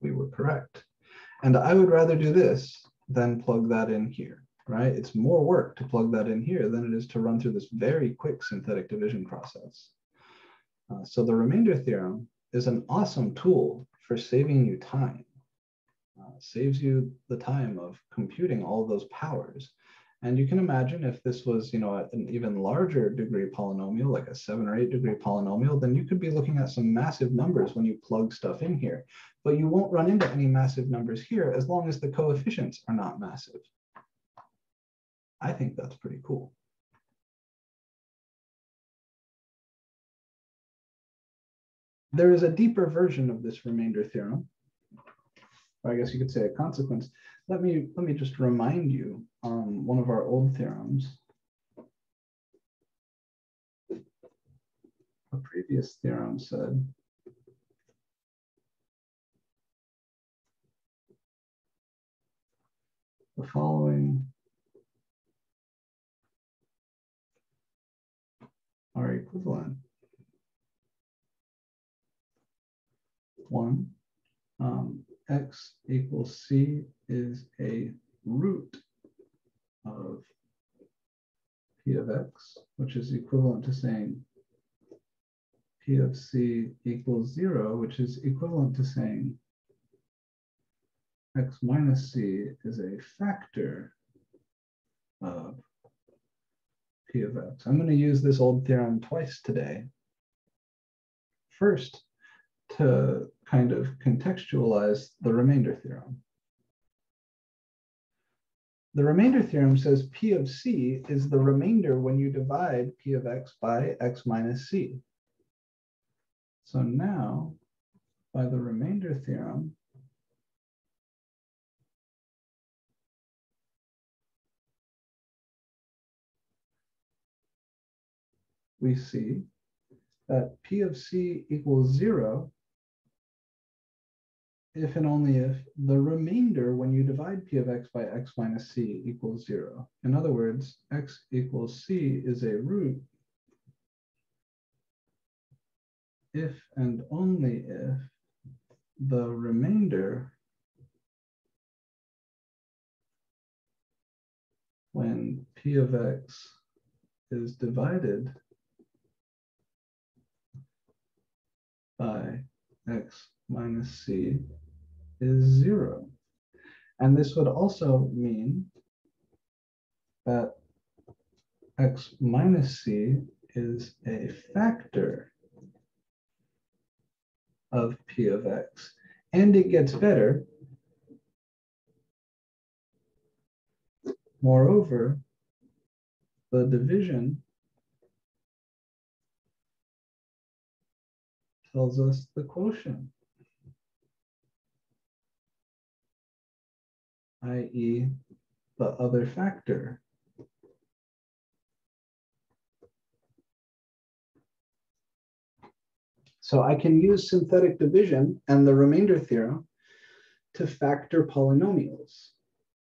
We were correct. And I would rather do this than plug that in here, right? It's more work to plug that in here than it is to run through this very quick synthetic division process. So the remainder theorem is an awesome tool for saving you time. Saves you the time of computing all those powers. And you can imagine if this was, an even larger degree polynomial, like a 7 or 8 degree polynomial, then you could be looking at some massive numbers when you plug stuff in here. But you won't run into any massive numbers here as long as the coefficients are not massive. I think that's pretty cool. There is a deeper version of this remainder theorem, or I guess you could say a consequence. Let me just remind you one of our old theorems. A previous theorem said the following are equivalent. 1, x equals c is a root of p of x, which is equivalent to saying p of c equals 0, which is equivalent to saying x minus c is a factor of p of x. I'm going to use this old theorem twice today. First, to kind of contextualize the remainder theorem. The remainder theorem says P of C is the remainder when you divide P of x by x minus c. So now, by the remainder theorem, we see that P of C equals 0 if and only if the remainder when you divide P of x by x minus c equals 0. In other words, x equals c is a root if and only if the remainder when P of x is divided by x minus c is 0. And this would also mean that x minus c is a factor of P of x. And it gets better. Moreover, the division tells us the quotient, i.e., the other factor. So I can use synthetic division and the remainder theorem to factor polynomials.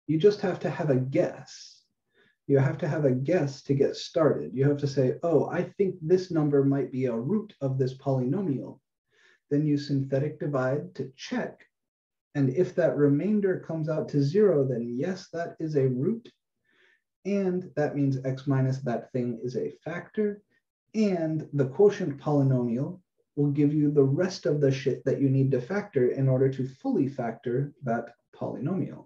You just have to have a guess. You have to have a guess to get started. You have to say, oh, I think this number might be a root of this polynomial. Then you synthetic divide to check. And if that remainder comes out to 0, then yes, that is a root. And that means x minus that thing is a factor. And the quotient polynomial will give you the rest of the shit that you need to factor in order to fully factor that polynomial.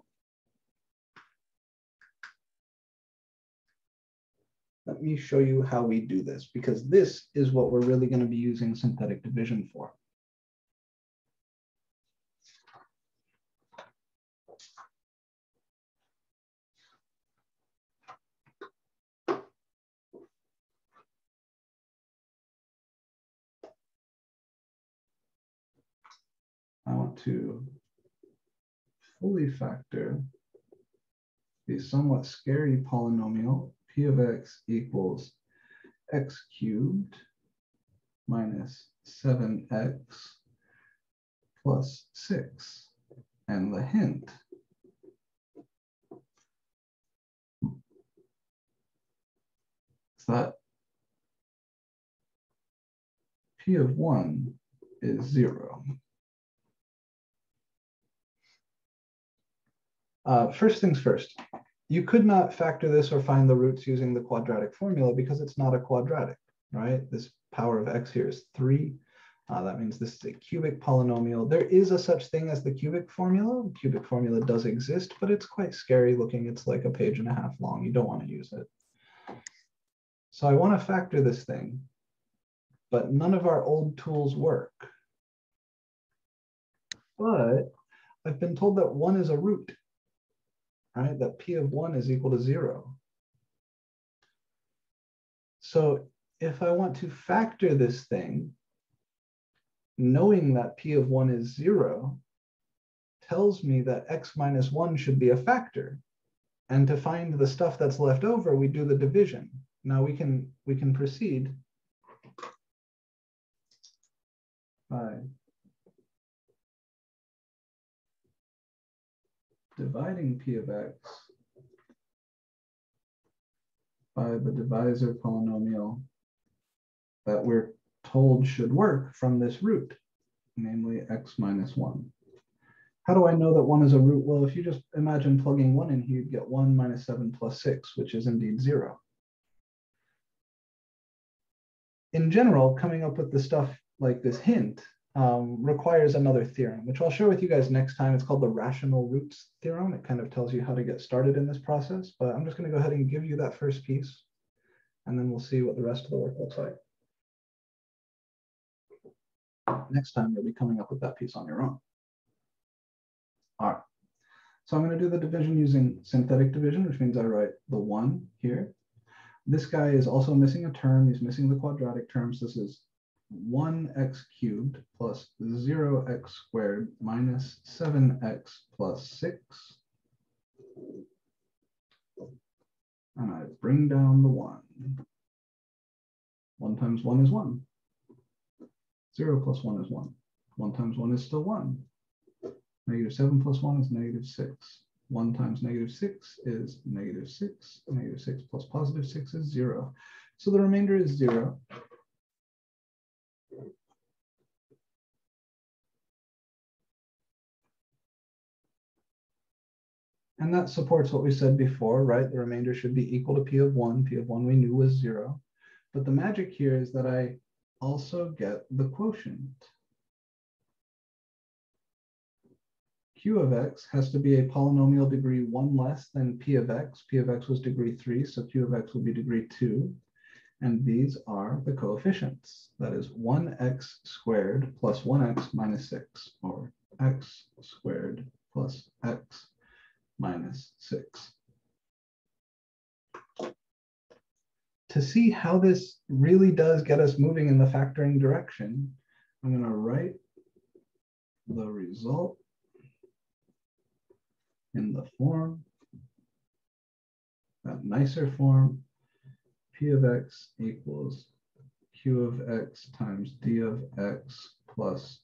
let me show you how we do this, because this is what we're really going to be using synthetic division for. I want to fully factor the somewhat scary polynomial p of x equals x cubed minus 7x plus 6. And the hint is that p of 1 is 0. First things first, you could not factor this or find the roots using the quadratic formula because it's not a quadratic, right? This power of x here is 3. That means this is a cubic polynomial. There is a such thing as the cubic formula. The cubic formula does exist, but it's quite scary looking. It's like a page and a half long. You don't want to use it. So I want to factor this thing, but none of our old tools work. But I've been told that 1 is a root. Right, that p of 1 is equal to 0. So if I want to factor this thing, knowing that p of 1 is 0 tells me that x minus 1 should be a factor. And to find the stuff that's left over, we do the division. Now we can proceed by dividing p of x by the divisor polynomial that we're told should work from this root, namely x minus 1. How do I know that 1 is a root? Well, if you just imagine plugging 1 in here, you'd get 1 minus 7 plus 6, which is indeed 0. In general, coming up with the stuff like this hint requires another theorem, which I'll share with you guys next time. It's called the rational roots theorem. It kind of tells you how to get started in this process, but I'm just going to go ahead and give you that first piece, and then we'll see what the rest of the work looks like. Next time, you'll be coming up with that piece on your own. All right, so I'm going to do the division using synthetic division, which means I write the 1 here. This guy is also missing a term. He's missing the quadratic terms. This is 1x cubed plus 0x squared minus 7x plus 6. And I bring down the 1. 1 times 1 is 1. 0 plus 1 is 1. 1 times 1 is still 1. Negative 7 plus 1 is negative 6. 1 times negative 6 is negative 6. Negative 6 plus positive 6 is 0. So the remainder is 0. And that supports what we said before, right? The remainder should be equal to p of 1. P of 1 we knew was 0. But the magic here is that I also get the quotient. Q of x has to be a polynomial degree 1 less than p of x. P of x was degree 3, so q of x will be degree 2. And these are the coefficients. That is 1x squared plus 1x minus 6, or x squared plus x minus 6. To see how this really does get us moving in the factoring direction, I'm going to write the result in the form, that nicer form, p of x equals q of x times d of x plus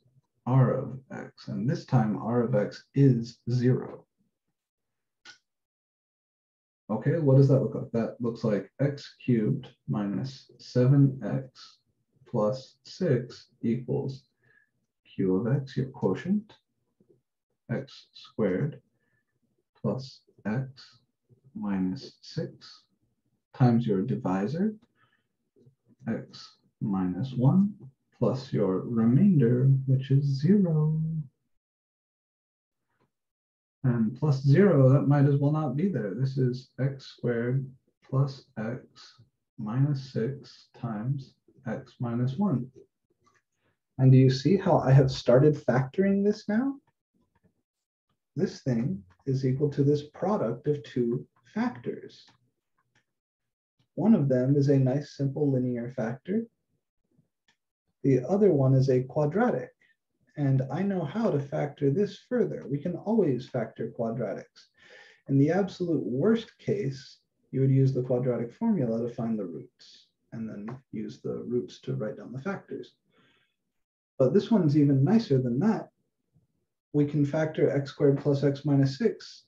r of x. And this time r of x is 0. Okay, what does that look like? That looks like x cubed minus 7x plus 6 equals q of x, your quotient, x squared plus x minus 6 times your divisor, x minus 1 plus your remainder, which is 0. And plus 0, that might as well not be there. This is x squared plus x minus 6 times x minus 1. And do you see how I have started factoring this now? This thing is equal to this product of two factors. One of them is a nice simple linear factor. The other one is a quadratic. And I know how to factor this further. We can always factor quadratics. In the absolute worst case, you would use the quadratic formula to find the roots, and then use the roots to write down the factors. But this one's even nicer than that. We can factor x squared plus x minus 6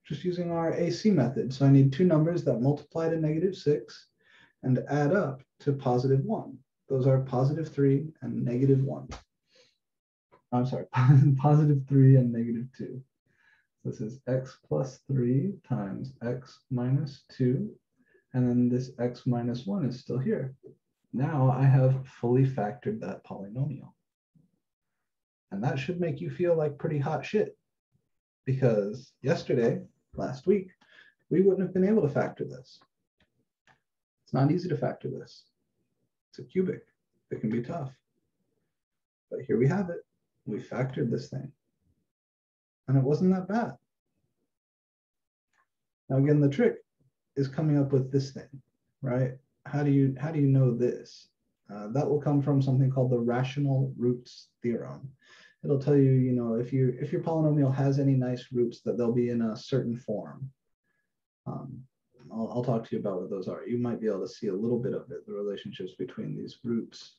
just using our AC method. So I need two numbers that multiply to negative 6 and add up to positive 1. Those are positive 3 and negative 1. I'm sorry, positive 3 and negative 2. This is x plus 3 times x minus 2. And then this x minus 1 is still here. Now I have fully factored that polynomial. And that should make you feel like pretty hot shit. Because yesterday, last week, we wouldn't have been able to factor this. It's not easy to factor this. It's a cubic. It can be tough. But here we have it. We factored this thing. And it wasn't that bad. Now again, the trick is coming up with this thing, right? How do you know this? That will come from something called the rational roots theorem. It'll tell you, if your polynomial has any nice roots, that they'll be in a certain form. I'll talk to you about what those are. You might be able to see a little bit of it, the relationships between these roots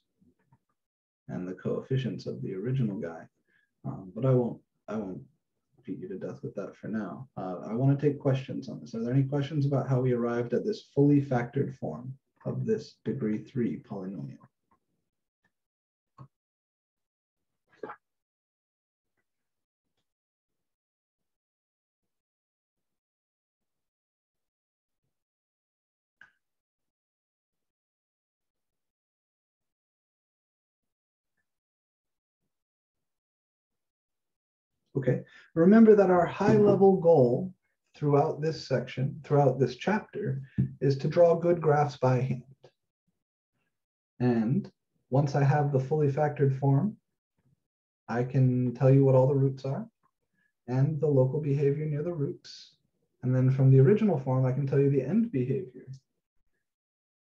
and the coefficients of the original guy. But I won't beat you to death with that for now. I want to take questions on this. Are there any questions about how we arrived at this fully factored form of this degree 3 polynomial? Okay, remember that our high-level goal throughout this section, throughout this chapter, is to draw good graphs by hand. And once I have the fully factored form, I can tell you what all the roots are and the local behavior near the roots. And then from the original form, I can tell you the end behavior.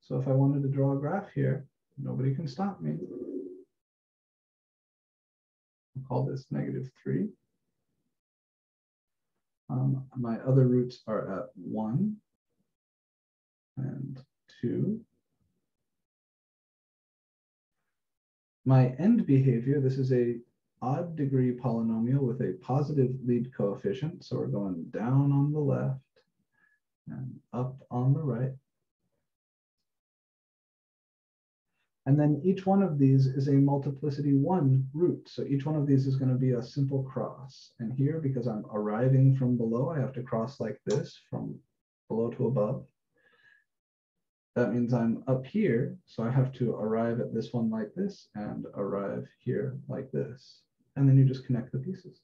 So if I wanted to draw a graph here, nobody can stop me. I'll call this negative 3. My other roots are at 1 and 2. My end behavior, this is a odd degree polynomial with a positive lead coefficient. So we're going down on the left and up on the right. And then each one of these is a multiplicity 1 root. So each one of these is going to be a simple cross. And here, because I'm arriving from below, I have to cross like this from below to above. That means I'm up here, so I have to arrive at this one like this and arrive here like this. And then you just connect the pieces.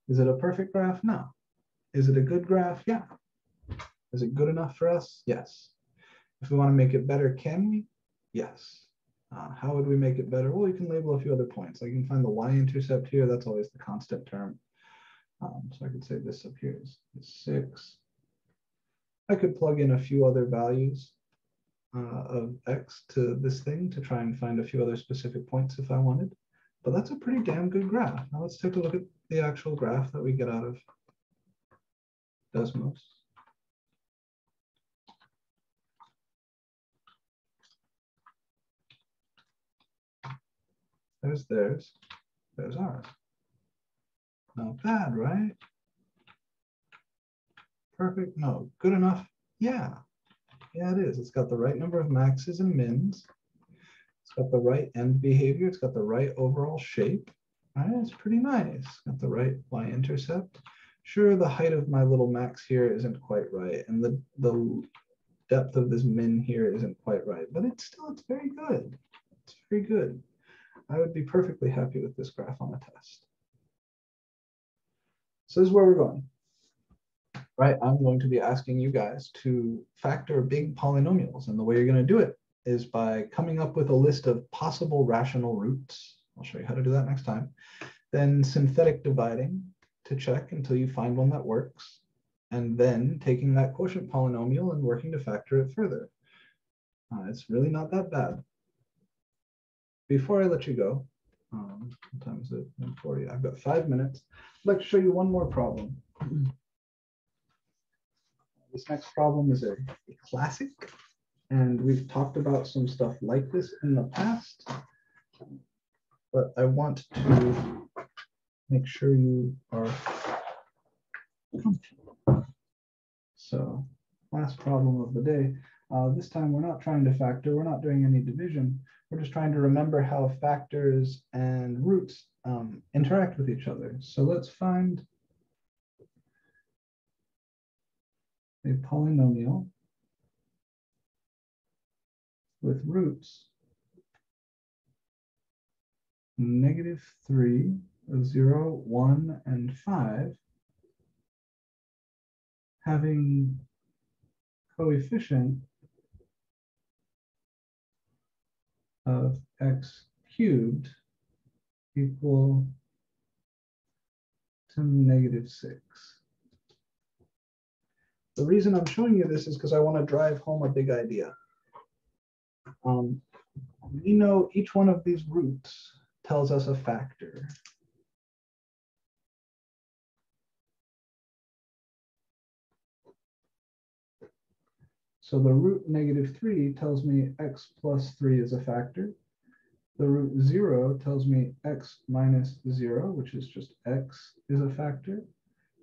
Is it a perfect graph? No. Is it a good graph? Yeah. Is it good enough for us? Yes. If we want to make it better, can we? Yes. How would we make it better? Well, you can label a few other points. I can find the y-intercept here. That's always the constant term. So I could say this up here is 6. I could plug in a few other values of x to this thing to try and find a few other specific points if I wanted. But that's a pretty damn good graph. Now let's take a look at the actual graph that we get out of Desmos. There's theirs, there's ours. Not bad, right? Perfect, no, good enough? Yeah, it is. It's got the right number of maxes and mins. It's got the right end behavior. It's got the right overall shape. Right? It's pretty nice. It's got the right y-intercept. Sure, the height of my little max here isn't quite right, and the depth of this min here isn't quite right, but it's very good. It's very good. I would be perfectly happy with this graph on a test. So this is where we're going. Right, I'm going to be asking you guys to factor big polynomials, and the way you're going to do it is by coming up with a list of possible rational roots. I'll show you how to do that next time. Then synthetic dividing to check until you find one that works, and then taking that quotient polynomial and working to factor it further. It's really not that bad. Before I let you go, what time is it? 1:40. I've got 5 minutes. I'd like to show you one more problem. This next problem is a classic, and we've talked about some stuff like this in the past, but I want to make sure you are comfortable. So, last problem of the day. This time we're not trying to factor, we're not doing any division, we're just trying to remember how factors and roots interact with each other. So let's find a polynomial with roots -3, 0, 1, and 5 having coefficient of x cubed equal to -6. The reason I'm showing you this is because I want to drive home a big idea. We know each one of these roots tells us a factor. So the root -3 tells me x plus 3 is a factor. The root 0 tells me x minus 0, which is just x, is a factor.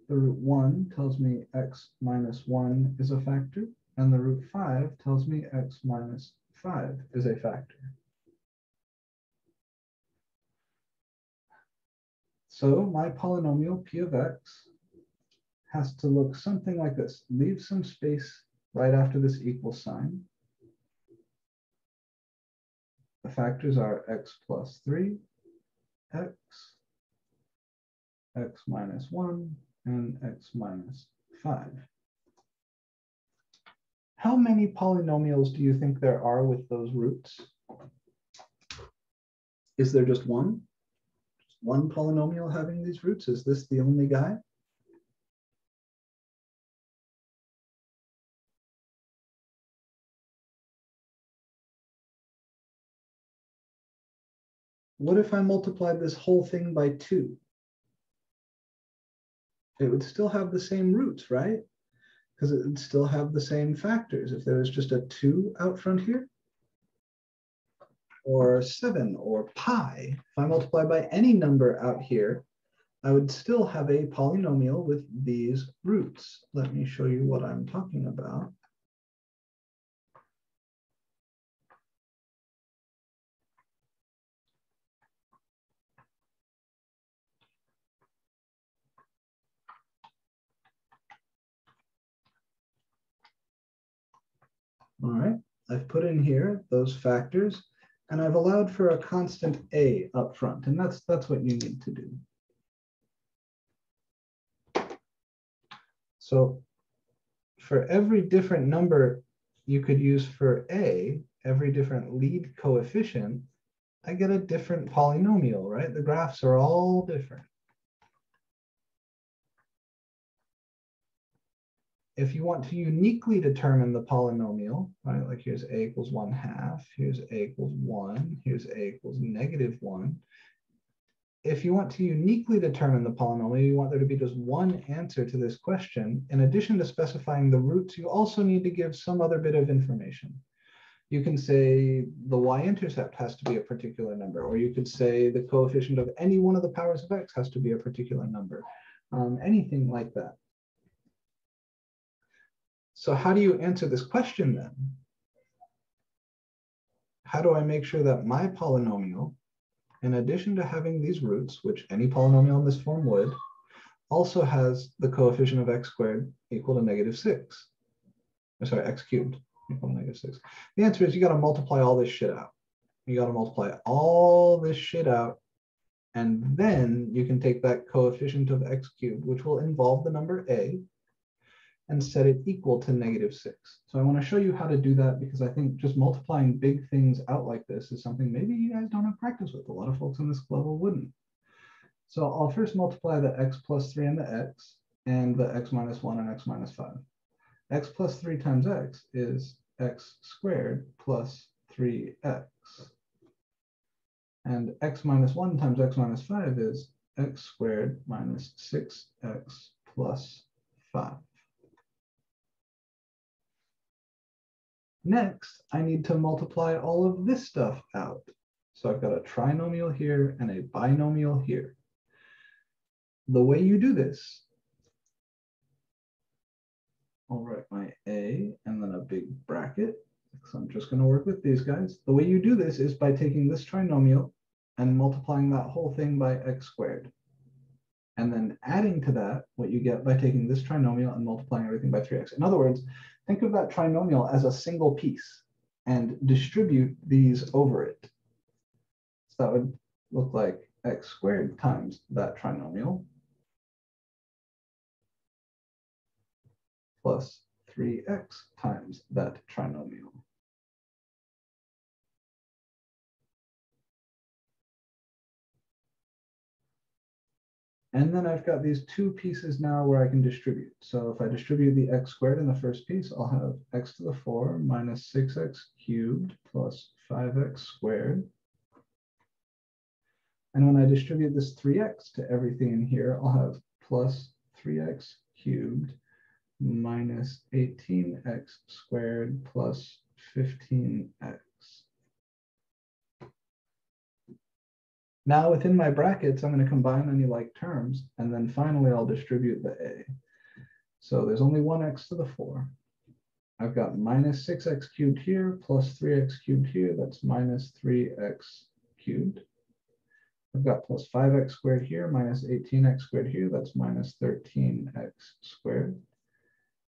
The root 1 tells me x minus 1 is a factor. And the root 5 tells me x minus 5 is a factor. So my polynomial p of x has to look something like this. Leave some space right after this equal sign. The factors are x plus 3, x minus 1, and x minus 5. How many polynomials do you think there are with those roots? Is there just one? Just one polynomial having these roots? Is this the only guy? What if I multiplied this whole thing by 2? It would still have the same roots, right? Because it would still have the same factors. If there was just a 2 out front here, or 7, or pi, if I multiply by any number out here, I would still have a polynomial with these roots. Let me show you what I'm talking about. All right, I've put in here those factors, and I've allowed for a constant a up front, and that's what you need to do. So for every different number you could use for a, every different lead coefficient, I get a different polynomial, right? The graphs are all different. If you want to uniquely determine the polynomial, right, like here's a equals 1/2, here's a equals 1, here's a equals -1. If you want to uniquely determine the polynomial, you want there to be just one answer to this question. In addition to specifying the roots, you also need to give some other bit of information. You can say the y-intercept has to be a particular number, or you could say the coefficient of any one of the powers of x has to be a particular number, anything like that. So how do you answer this question then? How do I make sure that my polynomial, in addition to having these roots, which any polynomial in this form would, also has the coefficient of x squared equal to -6? Or sorry, x cubed equal to -6. The answer is you got to multiply all this shit out. you got to multiply all this shit out. And then you can take that coefficient of x cubed, which will involve the number a, and set it equal to -6. So I want to show you how to do that because I think just multiplying big things out like this is something maybe you guys don't have practice with. A lot of folks on this level wouldn't. So I'll first multiply the x plus 3 and the x, and the x minus 1 and x minus 5. X plus 3 times x is x squared plus 3x. And x minus 1 times x minus 5 is x squared minus 6x plus 5. Next, I need to multiply all of this stuff out. So I've got a trinomial here and a binomial here. The way you do this, I'll write my a and then a big bracket, because I'm just going to work with these guys. The way you do this is by taking this trinomial and multiplying that whole thing by x squared. And then adding to that what you get by taking this trinomial and multiplying everything by 3x. In other words, think of that trinomial as a single piece and distribute these over it. So that would look like x squared times that trinomial plus 3x times that trinomial. And then I've got these two pieces now where I can distribute. So if I distribute the x squared in the first piece, I'll have x to the 4 minus 6x cubed plus 5x squared. And when I distribute this 3x to everything in here, I'll have plus 3x cubed minus 18x squared plus 15x. Now within my brackets, I'm going to combine any like terms, and then finally I'll distribute the a. So there's only one x to the 4. I've got minus 6x cubed here plus 3x cubed here. That's minus 3x cubed. I've got plus 5x squared here minus 18x squared here. That's minus 13x squared.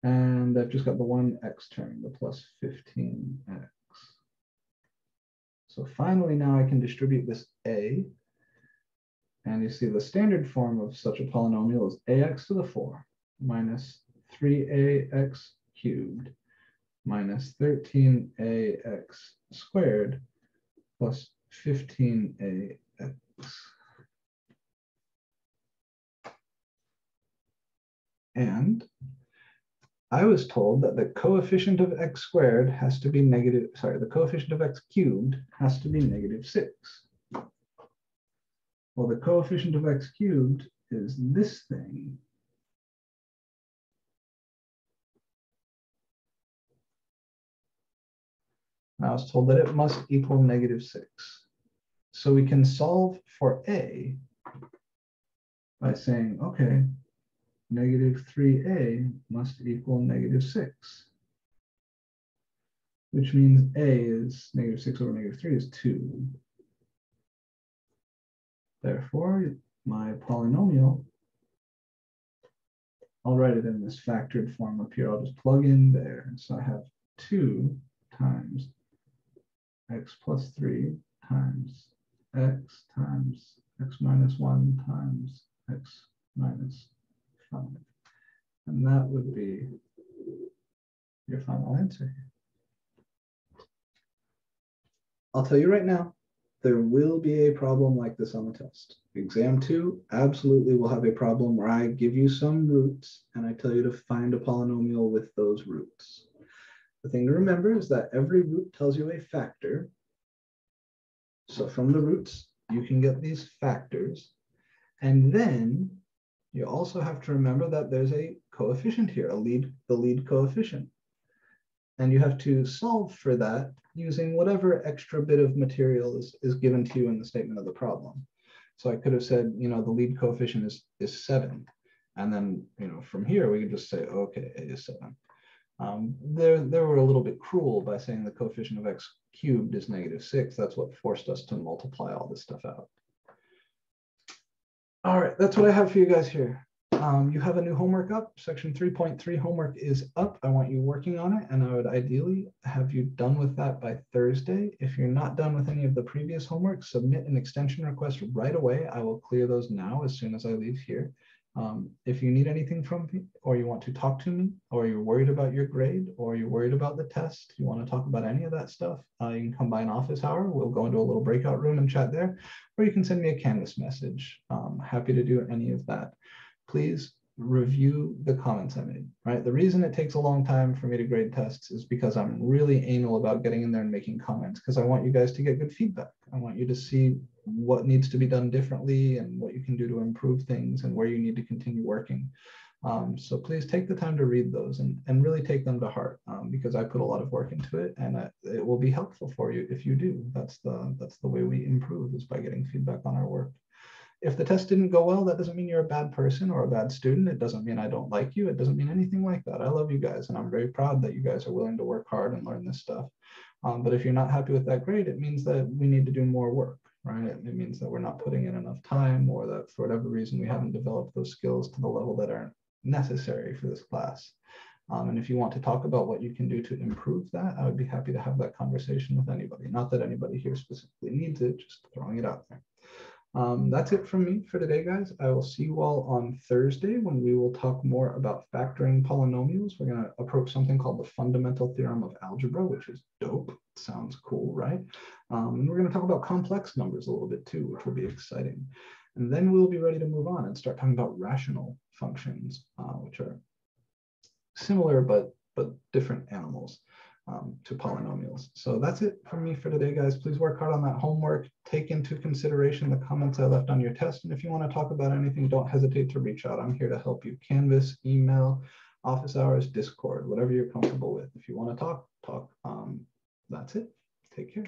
And I've just got the one x term, the plus 15x. So finally now I can distribute this a. And you see the standard form of such a polynomial is ax to the 4 minus 3ax cubed minus 13ax squared plus 15ax. And I was told that the coefficient of x squared has to be negative, sorry, the coefficient of x cubed has to be -6. Well, the coefficient of x cubed is this thing. I was told that it must equal -6. So we can solve for a by saying, okay, -3a must equal -6, which means a is -6 over -3 is 2. Therefore, my polynomial, I'll write it in this factored form up here. I'll just plug in there. So I have 2 times x plus 3 times x minus 1 times x minus 5. And that would be your final answer here. I'll tell you right now, there will be a problem like this on the test. Exam 2 absolutely will have a problem where I give you some roots and I tell you to find a polynomial with those roots. The thing to remember is that every root tells you a factor. So from the roots, you can get these factors. And then you also have to remember that there's a coefficient here, the lead coefficient. And you have to solve for that using whatever extra bit of material is given to you in the statement of the problem. So I could have said, the lead coefficient is 7. And then, from here, we could just say, okay, a is 7. They were a little bit cruel by saying the coefficient of x cubed is -6. That's what forced us to multiply all this stuff out. All right, that's what I have for you guys here. You have a new homework up. Section 3.3 homework is up. I want you working on it, and I would ideally have you done with that by Thursday. If you're not done with any of the previous homework, submit an extension request right away. I will clear those now as soon as I leave here. If you need anything from me, or you want to talk to me, or you're worried about your grade, or you're worried about the test, you want to talk about any of that stuff, you can come by an office hour. We'll go into a little breakout room and chat there, or you can send me a Canvas message. Happy to do any of that. Please review the comments I made, right? The reason it takes a long time for me to grade tests is because I'm really anal about getting in there and making comments, because I want you guys to get good feedback. I want you to see what needs to be done differently and what you can do to improve things and where you need to continue working. So please take the time to read those and really take them to heart, because I put a lot of work into it, and it will be helpful for you if you do. That's the way we improve, is by getting feedback on our work. If the test didn't go well, that doesn't mean you're a bad person or a bad student. It doesn't mean I don't like you. It doesn't mean anything like that. I love you guys, and I'm very proud that you guys are willing to work hard and learn this stuff. But if you're not happy with that grade, it means that we need to do more work, right? It means that we're not putting in enough time, or that for whatever reason, we haven't developed those skills to the level that are necessary for this class. And if you want to talk about what you can do to improve that, I would be happy to have that conversation with anybody. Not that anybody here specifically needs it, just throwing it out there. That's it from me for today, guys. I will see you all on Thursday, when we will talk more about factoring polynomials. We're going to approach something called the fundamental theorem of algebra, which is dope. Sounds cool, right? And we're going to talk about complex numbers a little bit too, which will be exciting. And then we'll be ready to move on and start talking about rational functions, which are similar but different animals to polynomials. So that's it from me for today, guys. Please work hard on that homework. Take into consideration the comments I left on your test. And if you want to talk about anything, don't hesitate to reach out. I'm here to help you. Canvas, email, office hours, Discord, whatever you're comfortable with. If you want to talk. That's it. Take care.